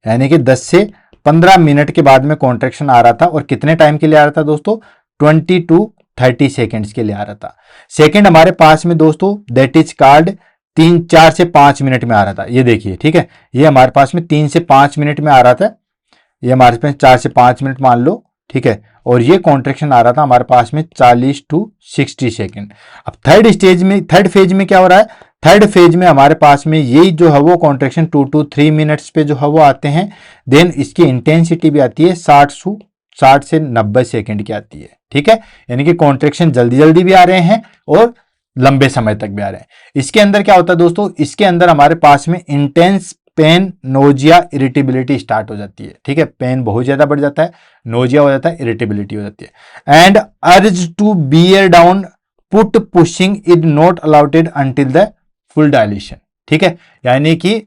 यानी कि 10 से 15 मिनट के बाद में कॉन्ट्रैक्शन आ रहा था, और कितने टाइम के लिए आ रहा था दोस्तों, 20 to 30 सेकेंड्स के लिए आ रहा था। सेकेंड हमारे पास में दोस्तों दैट इज कॉल्ड 4 से 5 मिनट में आ रहा था। ये देखिए, ठीक है, ये हमारे पास में 3 से 5 मिनट में आ रहा था, ये हमारे पास 4 से 5 मिनट मान लो। ठीक है, और ये कॉन्ट्रैक्शन आ रहा था हमारे पास में 40 to 60 सेकेंड। अब थर्ड स्टेज में, थर्ड फेज में क्या हो रहा है, थर्ड फेज में हमारे पास में यही जो है वो कॉन्ट्रैक्शन 2 to 3 मिनट्स पे जो है वो आते हैं। देन इसकी इंटेंसिटी भी आती है 60 से 90 सेकेंड की आती है। ठीक है, यानी कि कॉन्ट्रैक्शन जल्दी जल्दी भी आ रहे हैं और लंबे समय तक भी आ रहे हैं। इसके अंदर क्या होता है दोस्तों, इसके अंदर हमारे पास में intense pen, nausea, irritability start हो जाती है। ठीक है, पेन बहुत ज्यादा बढ़ जाता है, नोजिया हो जाता है, इरिटेबिलिटी हो जाती है। And urge to bear down put pushing is not allowed until the full dilatation. ठीक है, यानी कि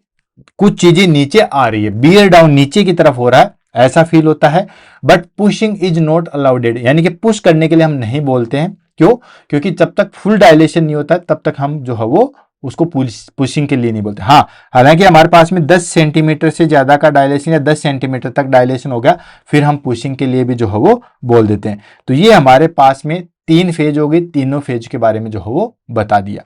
कुछ चीजें नीचे आ रही है, बियर डाउन नीचे की तरफ हो रहा है ऐसा फील होता है, but pushing is not allowed, यानी कि पुश करने के लिए हम नहीं बोलते हैं। क्यों, क्योंकि जब तक फुल डायलेशन नहीं होता तब तक हम जो है वो उसको पुशिंग के लिए नहीं बोलते। हाँ, हालांकि हमारे पास में 10 सेंटीमीटर से ज्यादा का डायलेशन या 10 सेंटीमीटर तक डायलेशन हो गया, फिर हम पुशिंग के लिए भी जो है वो बोल देते हैं। तो ये हमारे पास में 3 फेज हो गई, तीनों फेज के बारे में जो है वो बता दिया।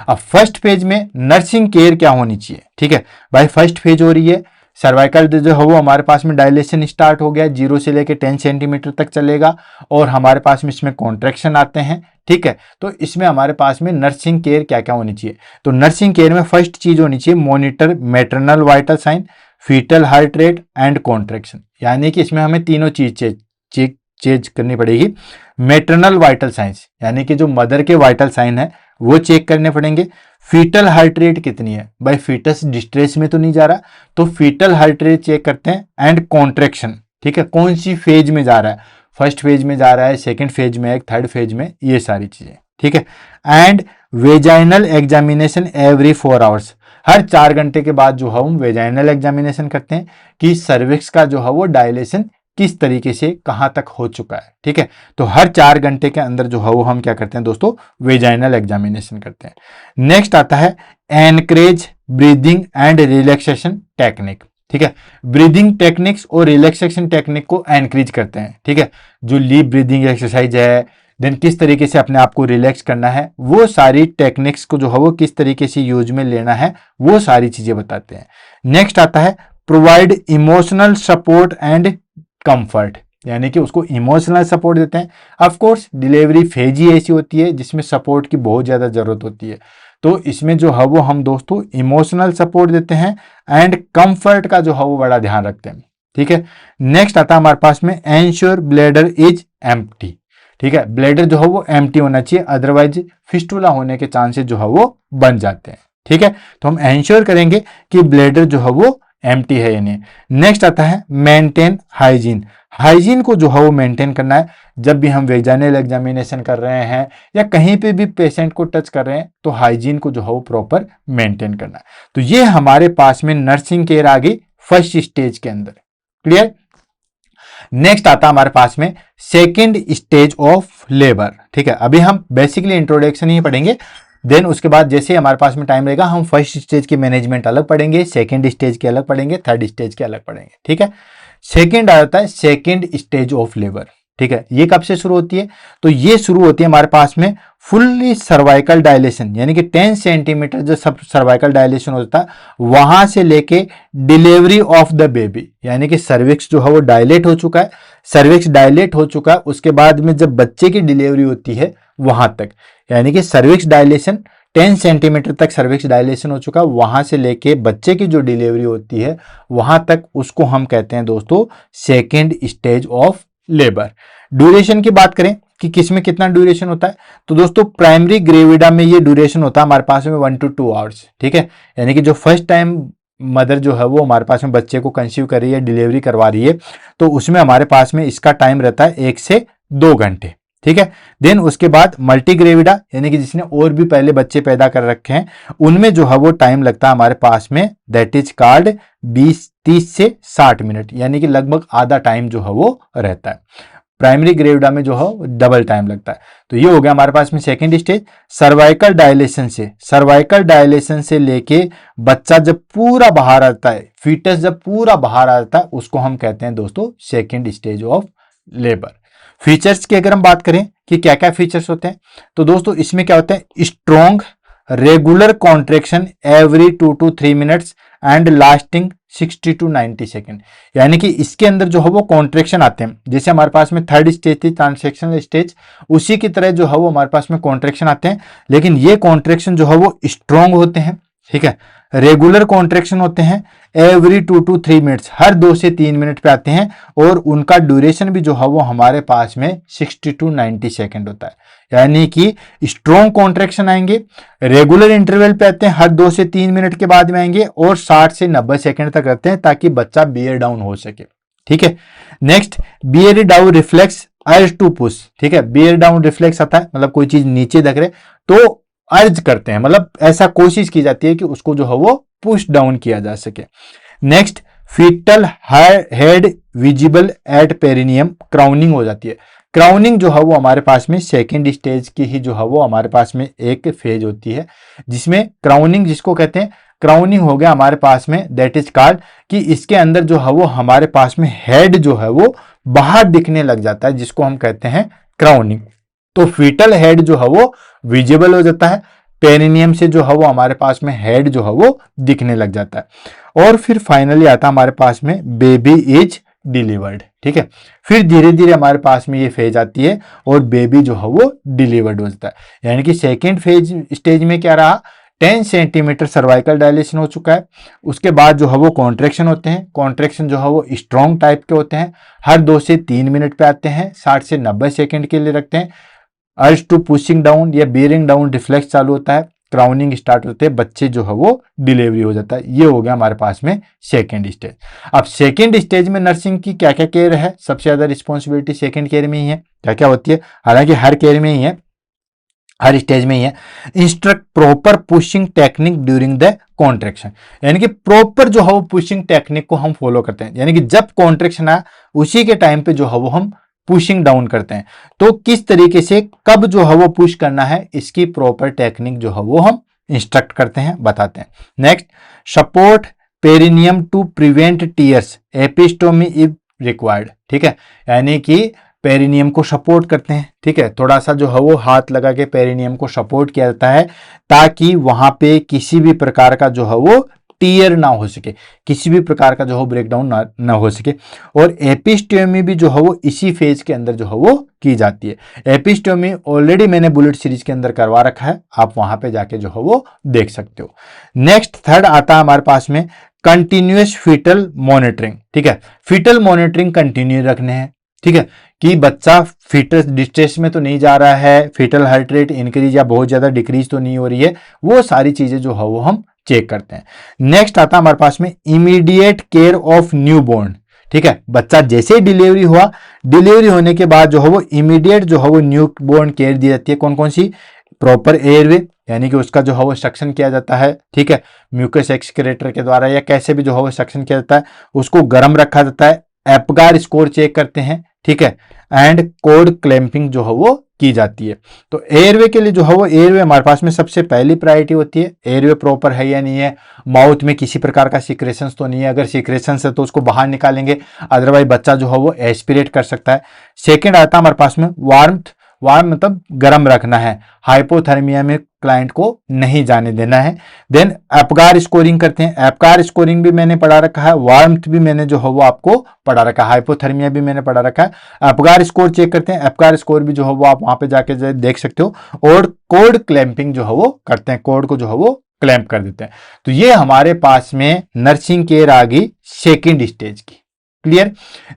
अब फर्स्ट फेज में नर्सिंग केयर क्या होनी चाहिए। ठीक है भाई, फर्स्ट फेज हो रही है, सर्वाइकल जो है वो हमारे पास में डायलेशन स्टार्ट हो गया, 0 से लेकर 10 सेंटीमीटर तक चलेगा, और हमारे पास में इसमें कॉन्ट्रैक्शन आते हैं। ठीक है, तो इसमें हमारे पास में नर्सिंग केयर क्या क्या होनी चाहिए, तो नर्सिंग केयर में फर्स्ट चीज होनी चाहिए monitor maternal vital sign, foetal heart rate and contraction. यानी कि इसमें हमें तीनों चीज चेक करनी पड़ेगी। मैटरनल वाइटल साइंस, यानी कि जो मदर के वाइटल साइन है वो चेक करने पड़ेंगे। फीटल हार्ट रेट कितनी है, भाई फीटस डिस्ट्रेस में तो नहीं जा रहा, तो फीटल हार्ट रेट चेक करते हैं। एंड कॉन्ट्रैक्शन, ठीक है, कौन सी फेज में जा रहा है, फर्स्ट फेज में जा रहा है, सेकंड फेज में है, थर्ड फेज में, ये सारी चीजें, ठीक है। And vaginal examination every 4 hours, हर 4 घंटे के बाद जो है हम वेजाइनल एग्जामिनेशन करते हैं कि सर्विक्स का जो है वो डायलेशन किस तरीके से कहां तक हो चुका है, ठीक है। तो हर 4 घंटे के अंदर जो है वो हम क्या करते हैं दोस्तों, वेजाइनल एग्जामिनेशन करते हैं। नेक्स्ट आता है encourage breathing and relaxation technique, ठीक है। ब्रीदिंग टेक्निक्स और रिलैक्सेशन टेक्निक को एनकरेज करते हैं, ठीक है। जो डीप ब्रीदिंग एक्सरसाइज है, देन किस तरीके से अपने आप को रिलैक्स करना है, वो सारी टेक्निक्स को जो है वो किस तरीके से यूज में लेना है, वो सारी चीजें बताते हैं। नेक्स्ट आता है provide emotional support and comfort, यानी कि उसको इमोशनल सपोर्ट देते हैं। ऑफ कोर्स डिलीवरी फेज ही ऐसी होती है जिसमें सपोर्ट की बहुत ज्यादा जरूरत होती है, तो इसमें जो है वो हम दोस्तों इमोशनल सपोर्ट देते हैं एंड कंफर्ट का जो है वो बड़ा ध्यान रखते हैं, ठीक है। नेक्स्ट आता है हमारे पास में एंश्योर ब्लैडर इज एम्प्टी, ठीक है। ब्लैडर जो है वो एम्प्टी होना चाहिए, अदरवाइज फिस्टुला होने के चांसेस जो है वो बन जाते हैं, ठीक है। तो हम एंश्योर करेंगे कि ब्लैडर जो है वो एम्प्टी है या नहीं। नेक्स्ट आता है मेंटेन हाइजीन, हाइजीन को जो है वो मेंटेन करना है। जब भी हम वेजाइनल एग्जामिनेशन कर रहे हैं या कहीं पे भी पेशेंट को टच कर रहे हैं तो हाइजीन को जो है वो प्रॉपर मेंटेन करना है। तो ये हमारे पास में नर्सिंग केयर आ गई फर्स्ट स्टेज के अंदर, क्लियर। नेक्स्ट आता है हमारे पास में सेकेंड स्टेज ऑफ लेबर, ठीक है। अभी हम बेसिकली इंट्रोडक्शन ही पढ़ेंगे, देन उसके बाद जैसे हमारे पास में टाइम रहेगा हम फर्स्ट स्टेज की मैनेजमेंट अलग पढ़ेंगे, सेकंड स्टेज के अलग पढ़ेंगे, थर्ड स्टेज के अलग पढ़ेंगे, ठीक है। सेकंड आ जाता है सेकंड स्टेज ऑफ लेबर, ठीक है। ये कब से शुरू होती है, तो ये शुरू होती है हमारे पास में फुल्ली सर्वाइकल डायलेशन, यानी कि 10 सेंटीमीटर जो सब सर्वाइकल डायलेशन होता है वहां से लेके डिलीवरी ऑफ द बेबी, यानी कि सर्विक्स जो है वो डायलेट हो चुका है, सर्विक्स डायलेट हो चुका है, उसके बाद में जब बच्चे की डिलीवरी होती है वहां तक, यानी कि सर्विक्स डायलेशन 10 सेंटीमीटर तक सर्विक्स डायलेशन हो चुका, वहां से लेके बच्चे की जो डिलीवरी होती है वहां तक, उसको हम कहते हैं दोस्तों second stage of labour. Duration की बात करें कि किसमें कितना ड्यूरेशन होता है, तो दोस्तों प्राइमरी ग्रेविडा में ये ड्यूरेशन होता है हमारे पास में 1 to 2 आवर्स, ठीक है। यानी कि जो फर्स्ट टाइम मदर जो है वो हमारे पास में बच्चे को कंसीव कर रही है, डिलीवरी करवा रही है, तो उसमें हमारे पास में इसका टाइम रहता है 1 से 2 घंटे, ठीक है। देन उसके बाद मल्टी ग्रेविडा, यानी कि जिसने और भी पहले बच्चे पैदा कर रखे हैं, उनमें जो है वो टाइम लगता है हमारे पास में, दैट इज कॉल्ड 30 से 60 मिनट, यानी कि लगभग आधा टाइम जो है वो रहता है। प्राइमरी ग्रेविडा में जो है डबल टाइम लगता है। तो ये हो गया हमारे पास में सेकेंड स्टेज। सर्वाइकल डायलेशन से लेके बच्चा जब पूरा बाहर आता है, फीटस जब पूरा बाहर आता है, उसको हम कहते हैं दोस्तों second stage of labour. Features की अगर हम बात करें कि क्या क्या फीचर्स होते हैं, तो दोस्तों इसमें क्या होता है, strong regular contraction every 2 to 3 minutes and lasting 60 to 90 second, यानी कि इसके अंदर जो है वो कॉन्ट्रेक्शन आते हैं, जैसे हमारे पास में थर्ड स्टेज थी ट्रांसैक्शनल स्टेज, उसी की तरह जो है वो हमारे पास में कॉन्ट्रेक्शन आते हैं, लेकिन ये कॉन्ट्रेक्शन जो है वो स्ट्रॉन्ग होते हैं, ठीक है। रेगुलर कॉन्ट्रेक्शन होते हैं एवरी 2 to 3 मिनट्स, हर 2 से 3 मिनट पे आते हैं, और उनका ड्यूरेशन भी जो है वो हमारे पास में 60 to 90 सेकेंड होता है, यानी कि स्ट्रॉन्ग कॉन्ट्रेक्शन आएंगे, रेगुलर इंटरवल पे आते हैं, हर 2 से 3 मिनट के बाद में आएंगे, और 60 से 90 सेकेंड तक रहते हैं ताकि बच्चा बियर डाउन हो सके, ठीक है। Next bear down reflex urge to push, ठीक है। बियर डाउन रिफ्लेक्स आता है, मतलब कोई चीज नीचे दिख रहे तो अर्ज करते हैं, मतलब ऐसा कोशिश की जाती है कि उसको जो है वो पुश डाउन किया जा सके। Next foetal head visible at perineum, crowning हो जाती है। क्राउनिंग जो है वो हमारे पास में सेकेंड स्टेज की ही जो है वो हमारे पास में एक फेज होती है, जिसमें क्राउनिंग जिसको कहते हैं, क्राउनिंग हो गया हमारे पास में, दैट इज कॉल्ड कि इसके अंदर जो है वो हमारे पास में हेड जो है वो बाहर दिखने लग जाता है, जिसको हम कहते हैं क्राउनिंग। तो फीटल हेड जो है वो विजिबल हो जाता है, पेरिनियम से जो है वो हमारे पास में हेड जो है वो दिखने लग जाता है, और फिर फाइनली आता है हमारे पास में बेबी इज डिलीवर्ड, ठीक है। फिर धीरे धीरे हमारे पास में ये फेज आती है और बेबी जो है वो डिलीवर्ड हो जाता है, यानी कि सेकेंड फेज स्टेज में क्या रहा, 10 सेंटीमीटर सर्वाइकल डायलेशन हो चुका है, उसके बाद जो है वो कॉन्ट्रेक्शन होते हैं, कॉन्ट्रेक्शन जो है वो स्ट्रॉन्ग टाइप के होते हैं, हर 2 से 3 मिनट पे आते हैं, 60 से 90 सेकेंड के लिए रखते हैं, अर्ज टू पुशिंग डाउन या बेरिंग डाउन रिफ्लेक्स चालू होता है, क्राउनिंग स्टार्ट होते हैं, बच्चे जो है वो डिलीवरी हो जाता है। ये हो गया हमारे पास में सेकेंड स्टेज। अब सेकेंड स्टेज में नर्सिंग की क्या क्या केयर है, सबसे ज्यादा रिस्पॉन्सिबिलिटी सेकेंड केयर में ही है। क्या क्या होती है, हालांकि हर केयर में ही है, हर स्टेज में ही है। Instruct proper pushing technique during the contraction, यानी कि प्रॉपर जो है वो पुशिंग टेक्निक को हम फॉलो करते हैं, यानी कि जब कॉन्ट्रेक्शन आया उसी के टाइम पे जो है वो हम पुशिंग डाउन करते हैं। तो किस तरीके से कब जो है वो पुश करना है, इसकी प्रॉपर टेक्निक जो है वो हम इंस्ट्रक्ट करते हैं, बताते हैं। Next, support perineum to prevent tears, episiotomy if required. ठीक है, यानी कि पेरिनियम को सपोर्ट करते हैं। ठीक है, थोड़ा सा जो है वो हाथ लगा के पेरिनियम को सपोर्ट किया जाता है ताकि वहां पे किसी भी प्रकार का जो है वो टीयर ना हो सके, किसी भी प्रकार का जो है ब्रेकडाउन ना हो सके। और एपिस्टोमी भी जो है वो इसी फेज के अंदर जो है वो की जाती है। एपिस्टोमी ऑलरेडी मैंने बुलेट सीरीज के अंदर करवा रखा है, आप वहां पे जाके जो है वो देख सकते हो। नेक्स्ट थर्ड आता है हमारे पास में कंटिन्यूअस फीटल मॉनिटरिंग। ठीक है, फीटल मॉनिटरिंग कंटिन्यू रखने हैं। ठीक है, कि बच्चा फीटस डिस्ट्रेस में तो नहीं जा रहा है, फीटल हार्ट रेट इंक्रीज या बहुत ज्यादा डिक्रीज तो नहीं हो रही है, वो सारी चीजें जो है वो हम चेक करते हैं। नेक्स्ट आता है हमारे पास में immediate care of new born. ठीक है, बच्चा जैसे ही डिलीवरी हुआ, डिलीवरी होने के बाद जो है वो इमीडिएट जो है वो न्यू बोर्न केयर दी जाती है। कौन कौन सी, प्रॉपर एयरवे, यानी कि उसका जो है वो सक्शन किया जाता है। ठीक है, म्यूकस एक्सक्रेटर के द्वारा या कैसे भी जो है वो सक्शन किया जाता है, उसको गर्म रखा जाता है, एपगार स्कोर चेक करते हैं। ठीक है, एंड कोड क्लैंपिंग जो है वो की जाती है। तो एयरवे के लिए जो है वो एयरवे हमारे पास में सबसे पहली प्रायोरिटी होती है, एयरवे प्रॉपर है या नहीं है, माउथ में किसी प्रकार का सिक्रेशंस तो नहीं है, अगर सिक्रेशंस है तो उसको बाहर निकालेंगे, अदरवाइज बच्चा जो है वो एस्पिरेट कर सकता है। सेकेंड आता है हमारे पास में वार्मथ, वार्म मतलब गर्म रखना है, हाइपोथर्मिया में क्लाइंट को नहीं जाने देना है। देन एपगार स्कोरिंग करते हैं, एपगार स्कोरिंग भी मैंने पढ़ा रखा है, वार्मथ भी मैंने जो है वो आपको पढ़ा रखा है, हाइपोथर्मिया भी मैंने पढ़ा रखा है। एपगार स्कोर चेक करते हैं, एपगार स्कोर भी जो है वो आप वहां पे जाके देख सकते हो। और कोड क्लैंपिंग जो है वो करते हैं, कोड को जो है वो क्लैंप कर देते हैं। तो ये हमारे पास में नर्सिंग केयर आ गई सेकेंड स्टेज की। क्लियर।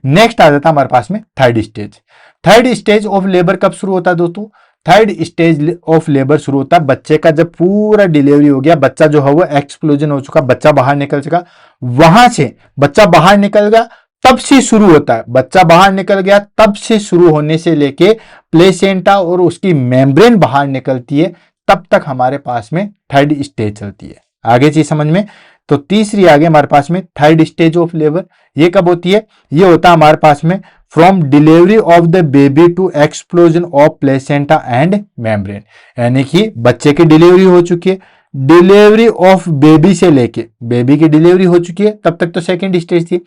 नेक्स्ट आ जाता है हमारे पास में third stage. Third stage of labour कब शुरू होता है दोस्तों, थर्ड स्टेज ऑफ लेबर शुरू होता है बच्चे का जब पूरा डिलीवरी हो गया, बच्चा जो है वो एक्सप्लोजन हो चुका, बच्चा बाहर निकल चुका, वहां से बच्चा बाहर निकल गया तब से शुरू होता है। बच्चा बाहर निकल गया तब से शुरू होने से लेके प्लेसेंटा और उसकी मेम्ब्रेन बाहर निकलती है, तब तक हमारे पास में थर्ड स्टेज चलती है। आगे चीज समझ में। तो तीसरी आगे हमारे पास में थर्ड स्टेज ऑफ लेबर, ये कब होती है, ये होता है हमारे पास में from delivery of the baby to explosion of placenta and membrane, यानी कि बच्चे की डिलीवरी हो चुकी है, डिलीवरी ऑफ बेबी से लेके, बेबी की डिलीवरी हो चुकी है तब तक तो सेकेंड स्टेज थी,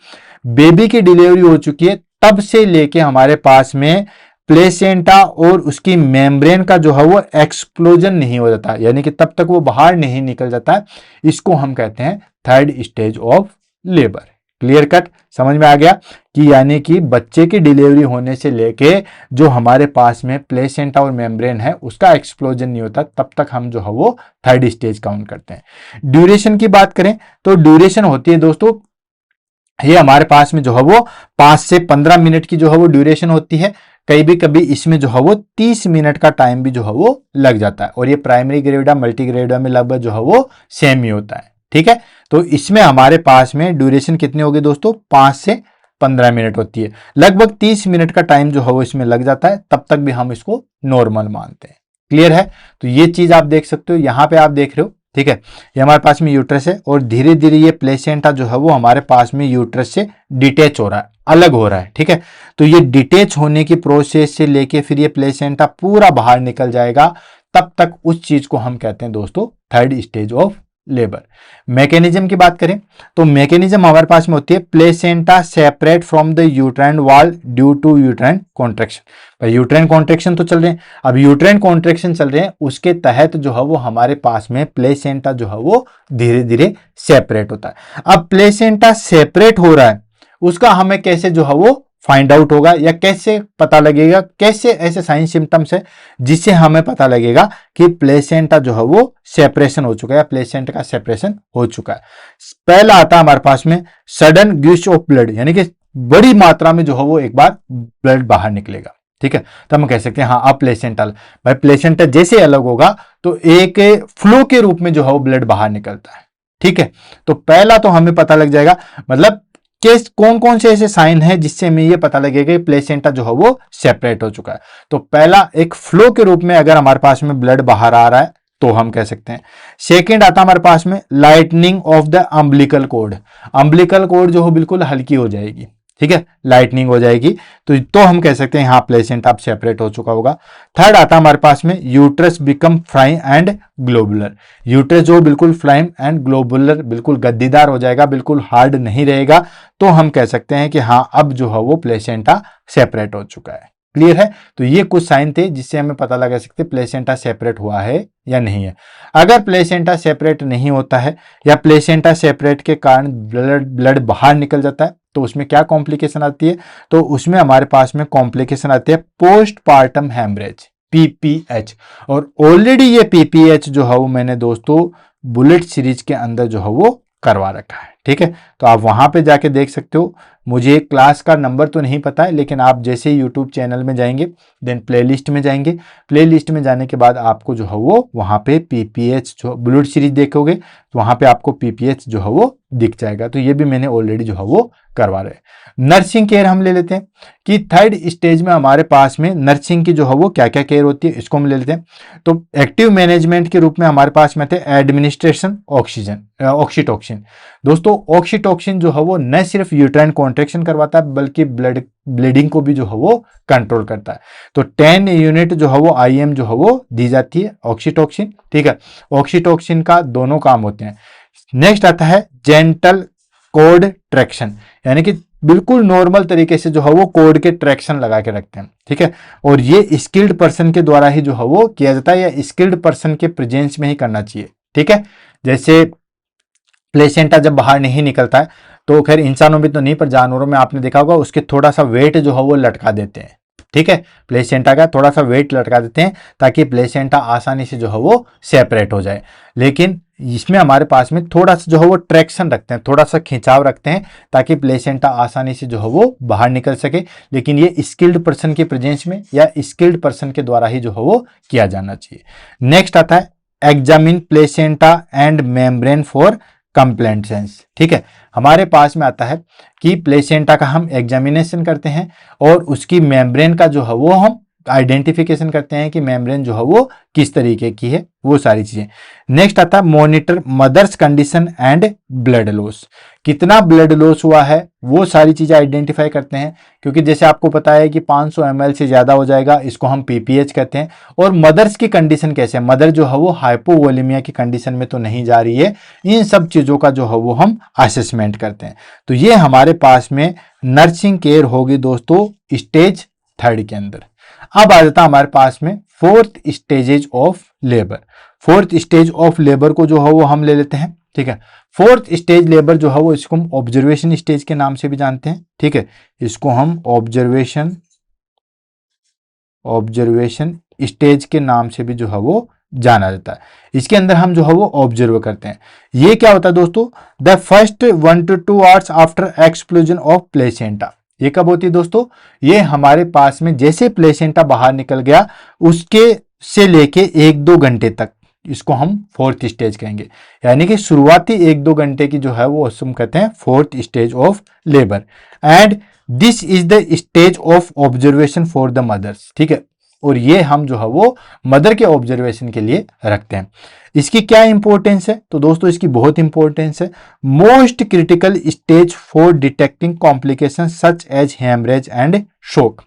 बेबी की डिलीवरी हो चुकी है तब से लेके हमारे पास में प्लेसेंटा और उसकी मेम्ब्रेन का जो है वो एक्सप्लोजन नहीं हो जाता, यानी कि तब तक वो बाहर नहीं निकल जाता है, इसको हम कहते हैं third stage of labour. Clear cut समझ में आ गया कि यानी कि बच्चे की डिलीवरी होने से लेके जो हमारे पास में प्लेसेंटा और मेम्ब्रेन है उसका एक्सप्लोजन नहीं होता, तब तक हम जो है वो थर्ड स्टेज काउंट करते हैं। ड्यूरेशन की बात करें तो ड्यूरेशन होती है दोस्तों, ये हमारे पास में जो है वो 5 से 15 मिनट की जो है वो ड्यूरेशन होती है, कई भी कभी इसमें जो है वो 30 मिनट का टाइम भी जो है वो लग जाता है, और ये प्राइमरी ग्रेविडा मल्टी ग्रेविडा में लगभग जो है वो सेम ही होता है। ठीक है, तो इसमें हमारे पास में ड्यूरेशन कितनी होगी दोस्तों, 5 से 15 मिनट होती है, लगभग 30 मिनट का टाइम जो है वो इसमें लग जाता है, तब तक भी हम इसको नॉर्मल मानते हैं। क्लियर है, तो ये चीज आप देख सकते हो, यहां पे आप देख रहे हो। ठीक है, ये हमारे पास में यूट्रस है और धीरे धीरे ये प्लेसेंटा जो है वो हमारे पास में यूट्रस से डिटेच हो रहा है, अलग हो रहा है। ठीक है, तो ये डिटेच होने की प्रोसेस से लेके फिर ये प्लेसेंटा पूरा बाहर निकल जाएगा, तब तक उस चीज को हम कहते हैं दोस्तों third stage of labour. Mechanism की बात करें तो मैकेनिज्म हमारे पास में होती है placenta separate from the uterine wall due to uterine contraction. Uterine contraction तो चल रहे हैं, अब यूट्राइन कॉन्ट्रैक्शन चल रहे हैं, उसके तहत जो है वो हमारे पास में प्लेसेंटा जो है वो धीरे धीरे सेपरेट होता है। अब प्लेसेंटा सेपरेट हो रहा है, उसका हमें कैसे जो है वो फाइंड आउट होगा या कैसे पता लगेगा, कैसे ऐसे साइन सिम्टम्स है जिससे हमें पता लगेगा कि प्लेसेंटा जो है वो सेपरेशन हो चुका है या प्लेसेंटा का सेपरेशन हो चुका है। पहला आता है हमारे पास में सडन ग्यूश ऑफ ब्लड, यानी कि बड़ी मात्रा में जो है वो एक बार ब्लड बाहर निकलेगा। ठीक है। तो हम कह सकते हैं हाँ अब प्लेसेंटा, भाई प्लेसेंटा जैसे अलग होगा तो एक फ्लो के रूप में जो है वो ब्लड बाहर निकलता है, ठीक है। तो पहला तो हमें पता लग जाएगा, मतलब कि कौन कौन से ऐसे साइन है जिससे हमें ये पता लगेगा कि प्लेसेंटा जो है वो सेपरेट हो चुका है। तो पहला एक फ्लो के रूप में अगर हमारे पास में ब्लड बाहर आ रहा है तो हम कह सकते हैं। सेकेंड आता हमारे पास में lightning of the umbilical cord, umbilical cord जो हो बिल्कुल हल्की हो जाएगी, ठीक है, लाइटनिंग हो जाएगी, तो हम कह सकते हैं हाँ प्लेसेंटा अब सेपरेट हो चुका होगा। थर्ड आता हमारे पास में uterus become firm and globular, uterus जो बिल्कुल फ्लाइम एंड ग्लोबुलर बिल्कुल गद्दीदार हो जाएगा, बिल्कुल हार्ड नहीं रहेगा, तो हम कह सकते हैं कि हाँ अब जो है वो प्लेसेंटा सेपरेट हो चुका है। क्लियर है। तो ये कुछ साइन थे जिससे हमें पता लगा सकते प्लेसेंटा सेपरेट हुआ है या नहीं है। अगर प्लेसेंटा सेपरेट नहीं होता है या प्लेसेंटा सेपरेट के कारण ब्लड बाहर निकल जाता है तो उसमें क्या कॉम्प्लिकेशन आती है, तो उसमें हमारे पास में कॉम्प्लिकेशन आती है पोस्टपार्टम हेमरेज, पीपीएच। और ऑलरेडी ये पीपीएच जो है वो मैंने दोस्तों बुलेट सीरीज के अंदर जो है वो करवा रखा है, ठीक है। तो आप वहां पे जाके देख सकते हो, मुझे क्लास का नंबर तो नहीं पता है, लेकिन आप जैसे ही यूट्यूब चैनल में जाएंगे देन प्लेलिस्ट में जाएंगे, प्लेलिस्ट में जाने के बाद आपको जो है वो वहां पे पीपीएच जो बुलेट सीरीज देखोगे तो वहां पे आपको पीपीएच जो है वो दिख जाएगा। तो ये भी मैंने ऑलरेडी जो है वो करवा रहे। नर्सिंग केयर हम ले लेते हैं कि थर्ड स्टेज में हमारे पास में नर्सिंग की जो है वो क्या क्या केयर होती है, इसको हम ले लेते हैं। तो एक्टिव मैनेजमेंट के रूप में हमारे पास में थे एडमिनिस्ट्रेशन ऑक्सीटोक्सिन। दोस्तों ऑक्सीटोक्सिन जो है वो न सिर्फ यूट्राइन कॉन्ट्रैक्शन करवाता है बल्कि ब्लीडिंग को भी जो है वो कंट्रोल करता है। तो 10 यूनिट जो है वो IM जो है वो दी जाती है ऑक्सीटोक्सिन, ठीक है। ऑक्सीटोक्सिन का दोनों काम होते हैं। नेक्स्ट आता है जेंटल कोड ट्रैक्शन, यानी कि बिल्कुल नॉर्मल तरीके से जो है वो कोड के ट्रैक्शन लगा के रखते हैं, ठीक है। और ये स्किल्ड पर्सन के द्वारा ही जो है वो किया जाता है या स्किल्ड पर्सन के प्रेजेंस में ही करना चाहिए, ठीक है। जैसे प्लेसेंटा जब बाहर नहीं निकलता है तो खैर इंसानों में तो नहीं पर जानवरों में आपने देखा होगा उसके थोड़ा सा वेट जो है वो लटका देते हैं, ठीक है। प्लेसेंटा का थोड़ा सा वेट लटका देते हैं ताकि प्लेसेंटा आसानी से जो है वो सेपरेट हो जाए। लेकिन इसमें हमारे पास में थोड़ा सा जो है वो ट्रैक्शन रखते हैं, थोड़ा सा खिंचाव रखते हैं ताकि प्लेसेंटा आसानी से जो है वो बाहर निकल सके। लेकिन ये स्किल्ड पर्सन के प्रेजेंस में या स्किल्ड पर्सन के द्वारा ही जो है वो किया जाना चाहिए। नेक्स्ट आता है examine placenta and membrane for completeness, ठीक है। हमारे पास में आता है कि प्लेसेंटा का हम एग्जामिनेशन करते हैं और उसकी मेम्ब्रेन का जो है वो हम आइडेंटिफिकेशन करते हैं कि मेम्ब्रेन जो है वो किस तरीके की है, वो सारी चीजें। नेक्स्ट आता है monitor mother's condition and blood loss, कितना ब्लड लॉस हुआ है वो सारी चीजें आइडेंटिफाई करते हैं, क्योंकि जैसे आपको पता है कि 500 ml से ज्यादा हो जाएगा, इसको हम पीपीएच कहते हैं। और मदर्स की कंडीशन कैसे है, मदर जो है वो हाइपोवोलेमिया की कंडीशन में तो नहीं जा रही है, इन सब चीजों का जो है वो हम असेसमेंट करते हैं। तो ये हमारे पास में नर्सिंग केयर होगी दोस्तों स्टेज 3 के अंदर। अब आ जाता हमारे पास में 4th stages of labour. 4th stage of labour को जो है वो हम ले लेते हैं, ठीक है। 4th स्टेज लेबर जो है वो इसको हम ऑब्जर्वेशन स्टेज के नाम से भी जानते हैं, ठीक है। इसको हम ऑब्जर्वेशन स्टेज के नाम से भी जो है वो जाना जाता है। इसके अंदर हम जो है वो ऑब्जर्व करते हैं। ये क्या होता है दोस्तों, the first 1 to 2 hours after explosion of placenta. ये कब होती है दोस्तों, ये हमारे पास में जैसे प्लेसेंटा बाहर निकल गया उसके से लेके 1-2 घंटे तक, इसको हम 4th स्टेज कहेंगे। यानी कि शुरुआती 1-2 घंटे की जो है वो हम कहते हैं 4th stage of labour. And this is the stage of observation for the mothers, ठीक है। और ये हम जो है वो मदर के ऑब्जर्वेशन के लिए रखते हैं। इसकी क्या इंपॉर्टेंस है, तो दोस्तों इसकी बहुत इंपॉर्टेंस है। Most critical stage for detecting complication such as haemorrhage and shock,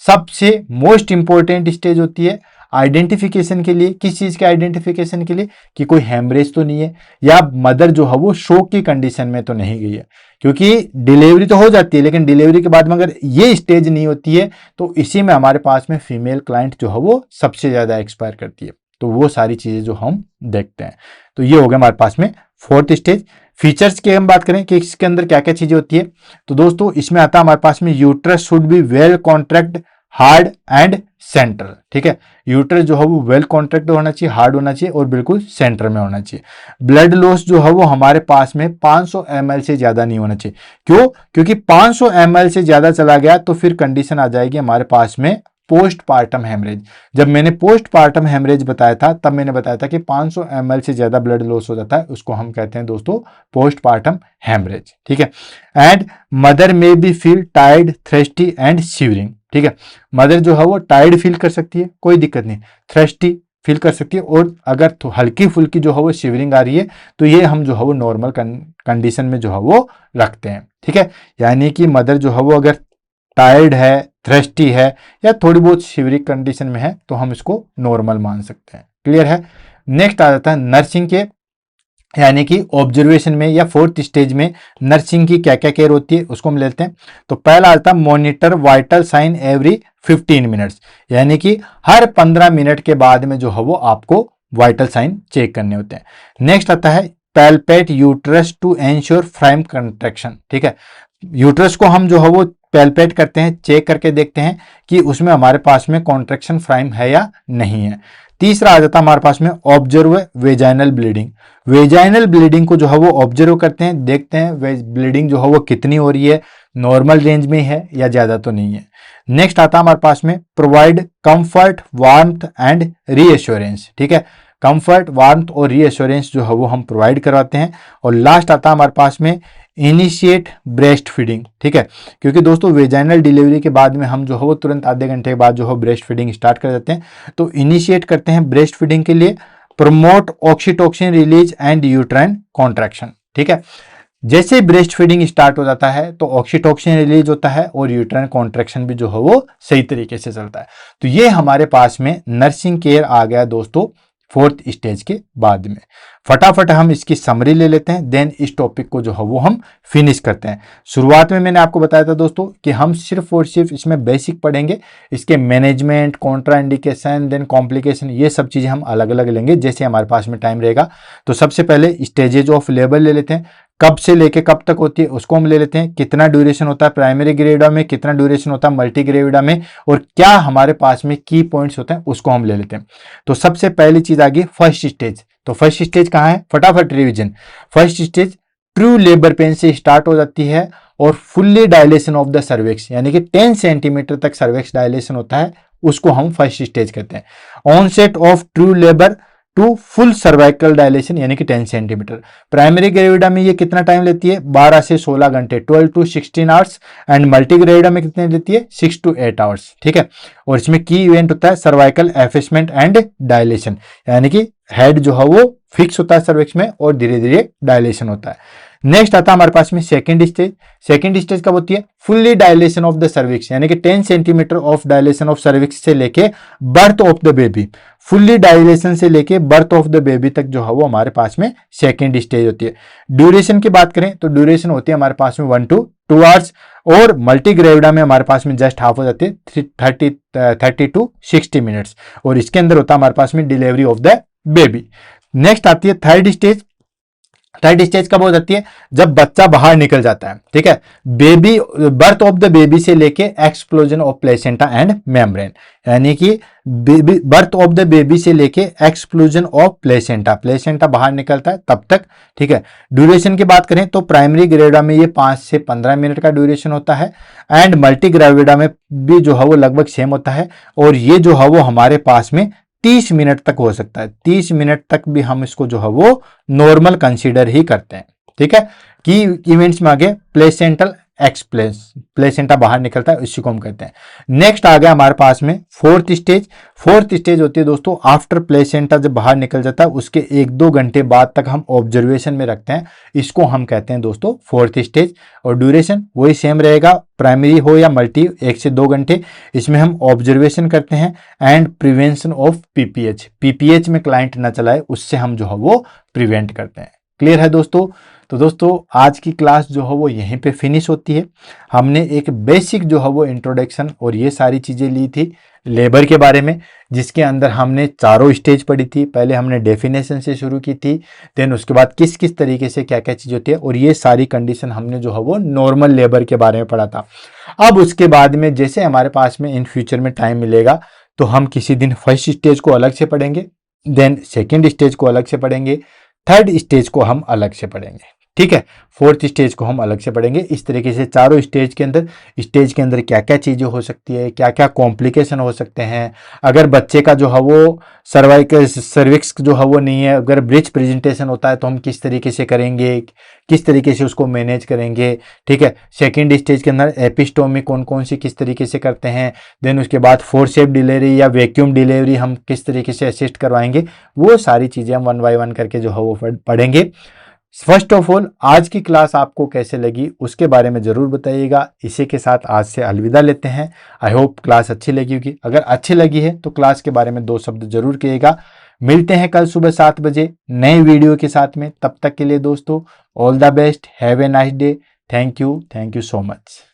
सबसे मोस्ट इंपॉर्टेंट स्टेज होती है आइडेंटिफिकेशन के लिए। किस चीज के आइडेंटिफिकेशन के लिए, कि कोई हेमरेज तो नहीं है या मदर जो है वो शोक की कंडीशन में तो नहीं गई है। क्योंकि डिलीवरी तो हो जाती है लेकिन डिलीवरी के बाद में अगर ये स्टेज नहीं होती है तो इसी में हमारे पास में फीमेल क्लाइंट जो है वो सबसे ज्यादा एक्सपायर करती है। तो वो सारी चीजें जो हम देखते हैं, तो ये हो गया हमारे पास में 4th स्टेज। फीचर्स की हम बात करें कि इसके अंदर क्या क्या चीजें होती है, तो दोस्तों इसमें आता है हमारे पास में uterus should be well contract hard and central, ठीक है। यूट्रस जो है वो वेल कॉन्ट्रैक्ट होना चाहिए, हार्ड होना चाहिए और बिल्कुल सेंटर में होना चाहिए। ब्लड लॉस जो है वो हमारे पास में 500 ml से ज्यादा नहीं होना चाहिए। क्यों, क्योंकि 500 ml से ज्यादा चला गया तो फिर कंडीशन आ जाएगी हमारे पास में पोस्टपार्टम हेमरेज। जब मैंने पोस्टपार्टम हेमरेज बताया था तब मैंने बताया था कि 500 ml से ज्यादा ब्लड लॉस हो जाता है, उसको हम कहते हैं दोस्तों पोस्टपार्टम हेमरेज। ठीक है। And mother may be feel tired, thirsty and shivering. ठीक है, मदर जो है वो टायर्ड फील कर सकती है, कोई दिक्कत नहीं, थ्रस्टी फील कर सकती है, और अगर तो हल्की फुल्की जो है वो शिवरिंग आ रही है तो ये हम जो है वो नॉर्मल कंडीशन में जो है वो रखते हैं। ठीक है, यानी कि मदर जो है वो अगर टायर्ड है, थ्रस्टी है या थोड़ी बहुत शिवरिंग कंडीशन में है तो हम इसको नॉर्मल मान सकते हैं। क्लियर है। नेक्स्ट आ जाता है नर्सिंग के, यानी कि ऑब्जर्वेशन में या फोर्थ स्टेज में नर्सिंग की क्या क्या केयर होती है उसको हम लेते हैं। तो पहला आता है monitor vital sign every 15 minutes, यानी कि हर 15 मिनट के बाद में जो है वो आपको वाइटल साइन चेक करने होते हैं। नेक्स्ट आता है palpate uterus to ensure firm contraction. ठीक है, यूट्रस को हम जो है वो पैल्पेट करते हैं, चेक करके देखते हैं कि उसमें हमारे पास में कॉन्ट्रैक्शन फ्राइम है या नहीं है। तीसरा आ जाता है हमारे पास में observe vaginal bleeding. Vaginal bleeding को जो है वो ऑब्जर्व करते हैं, देखते हैं ब्लीडिंग जो है वो कितनी हो रही है, नॉर्मल रेंज में है या ज्यादा तो नहीं है। नेक्स्ट आता है हमारे पास में provide comfort, warmth and reassurance. ठीक है, कंफर्ट, वार्मथ और रीएश्योरेंस जो है वो हम प्रोवाइड करवाते हैं। और लास्ट आता है हमारे पास में इनिशिएट ब्रेस्ट फीडिंग। ठीक है, क्योंकि दोस्तों वेजाइनल डिलीवरी के बाद में हम जो है वो तुरंत आधे घंटे के बाद जो है ब्रेस्ट फीडिंग स्टार्ट कर देते हैं। तो इनिशिएट करते हैं ब्रेस्ट फीडिंग के लिए, promote oxytocin release and uterine contraction. ठीक है, जैसे ब्रेस्ट फीडिंग स्टार्ट हो जाता है तो ऑक्सीटोसिन रिलीज होता है और यूट्राइन कॉन्ट्रैक्शन भी जो है वो सही तरीके से चलता है। तो ये हमारे पास में नर्सिंग केयर आ गया दोस्तों फोर्थ स्टेज के बाद में। फटाफट हम इसकी समरी ले लेते हैं, देन इस टॉपिक को जो है वो हम फिनिश करते हैं। शुरुआत में मैंने आपको बताया था दोस्तों कि हम सिर्फ और सिर्फ इसमें बेसिक पढ़ेंगे, इसके management, contraindication, then complication, ये सब चीजें हम अलग अलग लेंगे जैसे हमारे पास में टाइम रहेगा। तो सबसे पहले स्टेजेज ऑफ लेबर ले लेते हैं, कब से लेके कब तक होती है उसको हम ले लेते हैं, कितना ड्यूरेशन होता है प्राइमरी ग्रेविडा में, कितना ड्यूरेशन होता है मल्टी ग्रेविडा में, और क्या हमारे पास में की पॉइंट्स होते हैं उसको हम ले लेते हैं। तो सबसे पहली चीज आ गई फर्स्ट स्टेज। तो फर्स्ट स्टेज कहाँ है, फटाफट revision. First stage true labour pain से स्टार्ट हो जाती है और fully dilation of the cervix, यानी कि 10 सेंटीमीटर तक सर्विक्स डायलेशन होता है, उसको हम फर्स्ट स्टेज कहते हैं। Onset of true labour to full cervical dilatation, यानी कि 10 सेंटीमीटर। प्राइमरी ग्रेविडा में ये कितना टाइम लेती है, 12 से 16 घंटे, 12 to 16 hours. And multi gravida में कितने लेती है, 6 to 8 आवर्स। ठीक है, और इसमें की इवेंट होता है सर्वाइकल एफेसमेंट एंड डायलेशन, यानी कि हेड जो है वो फिक्स होता है सर्विक्स में और धीरे धीरे डायलेशन होता है। नेक्स्ट आता है हमारे पास में सेकंड स्टेज। सेकंड स्टेज कब होती है, fully dilation of the cervix, यानी कि 10 centimetre of dilation of cervix से लेके birth of the baby, fully dilation से लेके बर्थ ऑफ द बेबी तक जो है वो हमारे पास में सेकंड स्टेज होती है। ड्यूरेशन की बात करें तो ड्यूरेशन होती है हमारे पास में 1 to 2 आवर्स, और मल्टी ग्रेविडा में हमारे पास में जस्ट हाफ हो जाती है 30 to 60 मिनट्स, और इसके अंदर होता है हमारे पास में delivery of the baby. Next आती है थर्ड स्टेज। थर्ड स्टेज कब हो जाती है, जब बच्चा बाहर निकल जाता है। ठीक है, baby, birth of the baby से लेके explosion of placenta and membrane, यानी कि बर्थ ऑफ द बेबी से लेके एक्सप्लोजन ऑफ प्लेसेंटा, प्लेसेंटा बाहर निकलता है तब तक। ठीक है, ड्यूरेशन की बात करें तो प्राइमरी ग्रेविडा में ये 5 से 15 मिनट का ड्यूरेशन होता है, एंड मल्टी ग्रेविडा में भी जो है वो लगभग सेम होता है, और ये जो है वो हमारे पास में 30 मिनट तक हो सकता है। 30 मिनट तक भी हम इसको जो है वो नॉर्मल कंसीडर ही करते हैं। ठीक है, की इवेंट्स में आगे प्लेसेंटल एक्सप्लेस, प्लेसेंटा बाहर निकलता है, इसी को हम कहते हैं। नेक्स्ट आ गया हमारे पास में फोर्थ स्टेज। फोर्थ स्टेज होती है दोस्तों आफ्टर प्लेसेंटा जब बाहर निकल जाता है उसके 1-2 घंटे बाद तक हम ऑब्जर्वेशन में रखते हैं, इसको हम कहते हैं दोस्तों फोर्थ स्टेज। और ड्यूरेशन वही सेम रहेगा, प्राइमरी हो या मल्टी, 1 से 2 घंटे। इसमें हम ऑब्जर्वेशन करते हैं and prevention of PPH, PPH में क्लाइंट ना चलाए उससे हम जो है वो प्रिवेंट करते हैं। क्लियर है दोस्तों। तो दोस्तों आज की क्लास जो है वो यहीं पे फिनिश होती है। हमने एक बेसिक जो है वो इंट्रोडक्शन और ये सारी चीज़ें ली थी लेबर के बारे में, जिसके अंदर हमने चारों स्टेज पढ़ी थी। पहले हमने डेफिनेशन से शुरू की थी, देन उसके बाद किस किस तरीके से क्या क्या चीज़ होती है, और ये सारी कंडीशन हमने जो है वो नॉर्मल लेबर के बारे में पढ़ा था। अब उसके बाद में जैसे हमारे पास में इन फ्यूचर में टाइम मिलेगा तो हम किसी दिन फर्स्ट स्टेज को अलग से पढ़ेंगे, देन सेकेंड स्टेज को अलग से पढ़ेंगे, थर्ड स्टेज को हम अलग से पढ़ेंगे। ठीक है। फोर्थ स्टेज को हम अलग से पढ़ेंगे। इस तरीके से चारों स्टेज के अंदर क्या क्या चीज़ें हो सकती है, क्या क्या कॉम्प्लिकेशन हो सकते हैं, अगर बच्चे का जो है वो सर्वाइकल सर्विक्स जो है वो नहीं है, अगर ब्रिज प्रेजेंटेशन होता है तो हम किस तरीके से करेंगे, किस तरीके से उसको मैनेज करेंगे। ठीक है। सेकेंड स्टेज के अंदर एपिस्टोमी कौन कौन सी किस तरीके से करते हैं, देन उसके बाद फोर्सेप डिलीवरी या वैक्यूम डिलीवरी हम किस तरीके से असिस्ट करवाएंगे, वो सारी चीज़ें हम 1 बाय 1 करके जो है वो पढ़ेंगे। फर्स्ट ऑफ ऑल, आज की क्लास आपको कैसे लगी उसके बारे में ज़रूर बताइएगा। इसी के साथ आज से अलविदा लेते हैं। आई होप क्लास अच्छी लगी होगी। अगर अच्छी लगी है तो क्लास के बारे में 2 शब्द जरूर कहिएगा। मिलते हैं कल सुबह 7 बजे नए वीडियो के साथ में। तब तक के लिए दोस्तों, all the best, have a nice day. Thank you so much.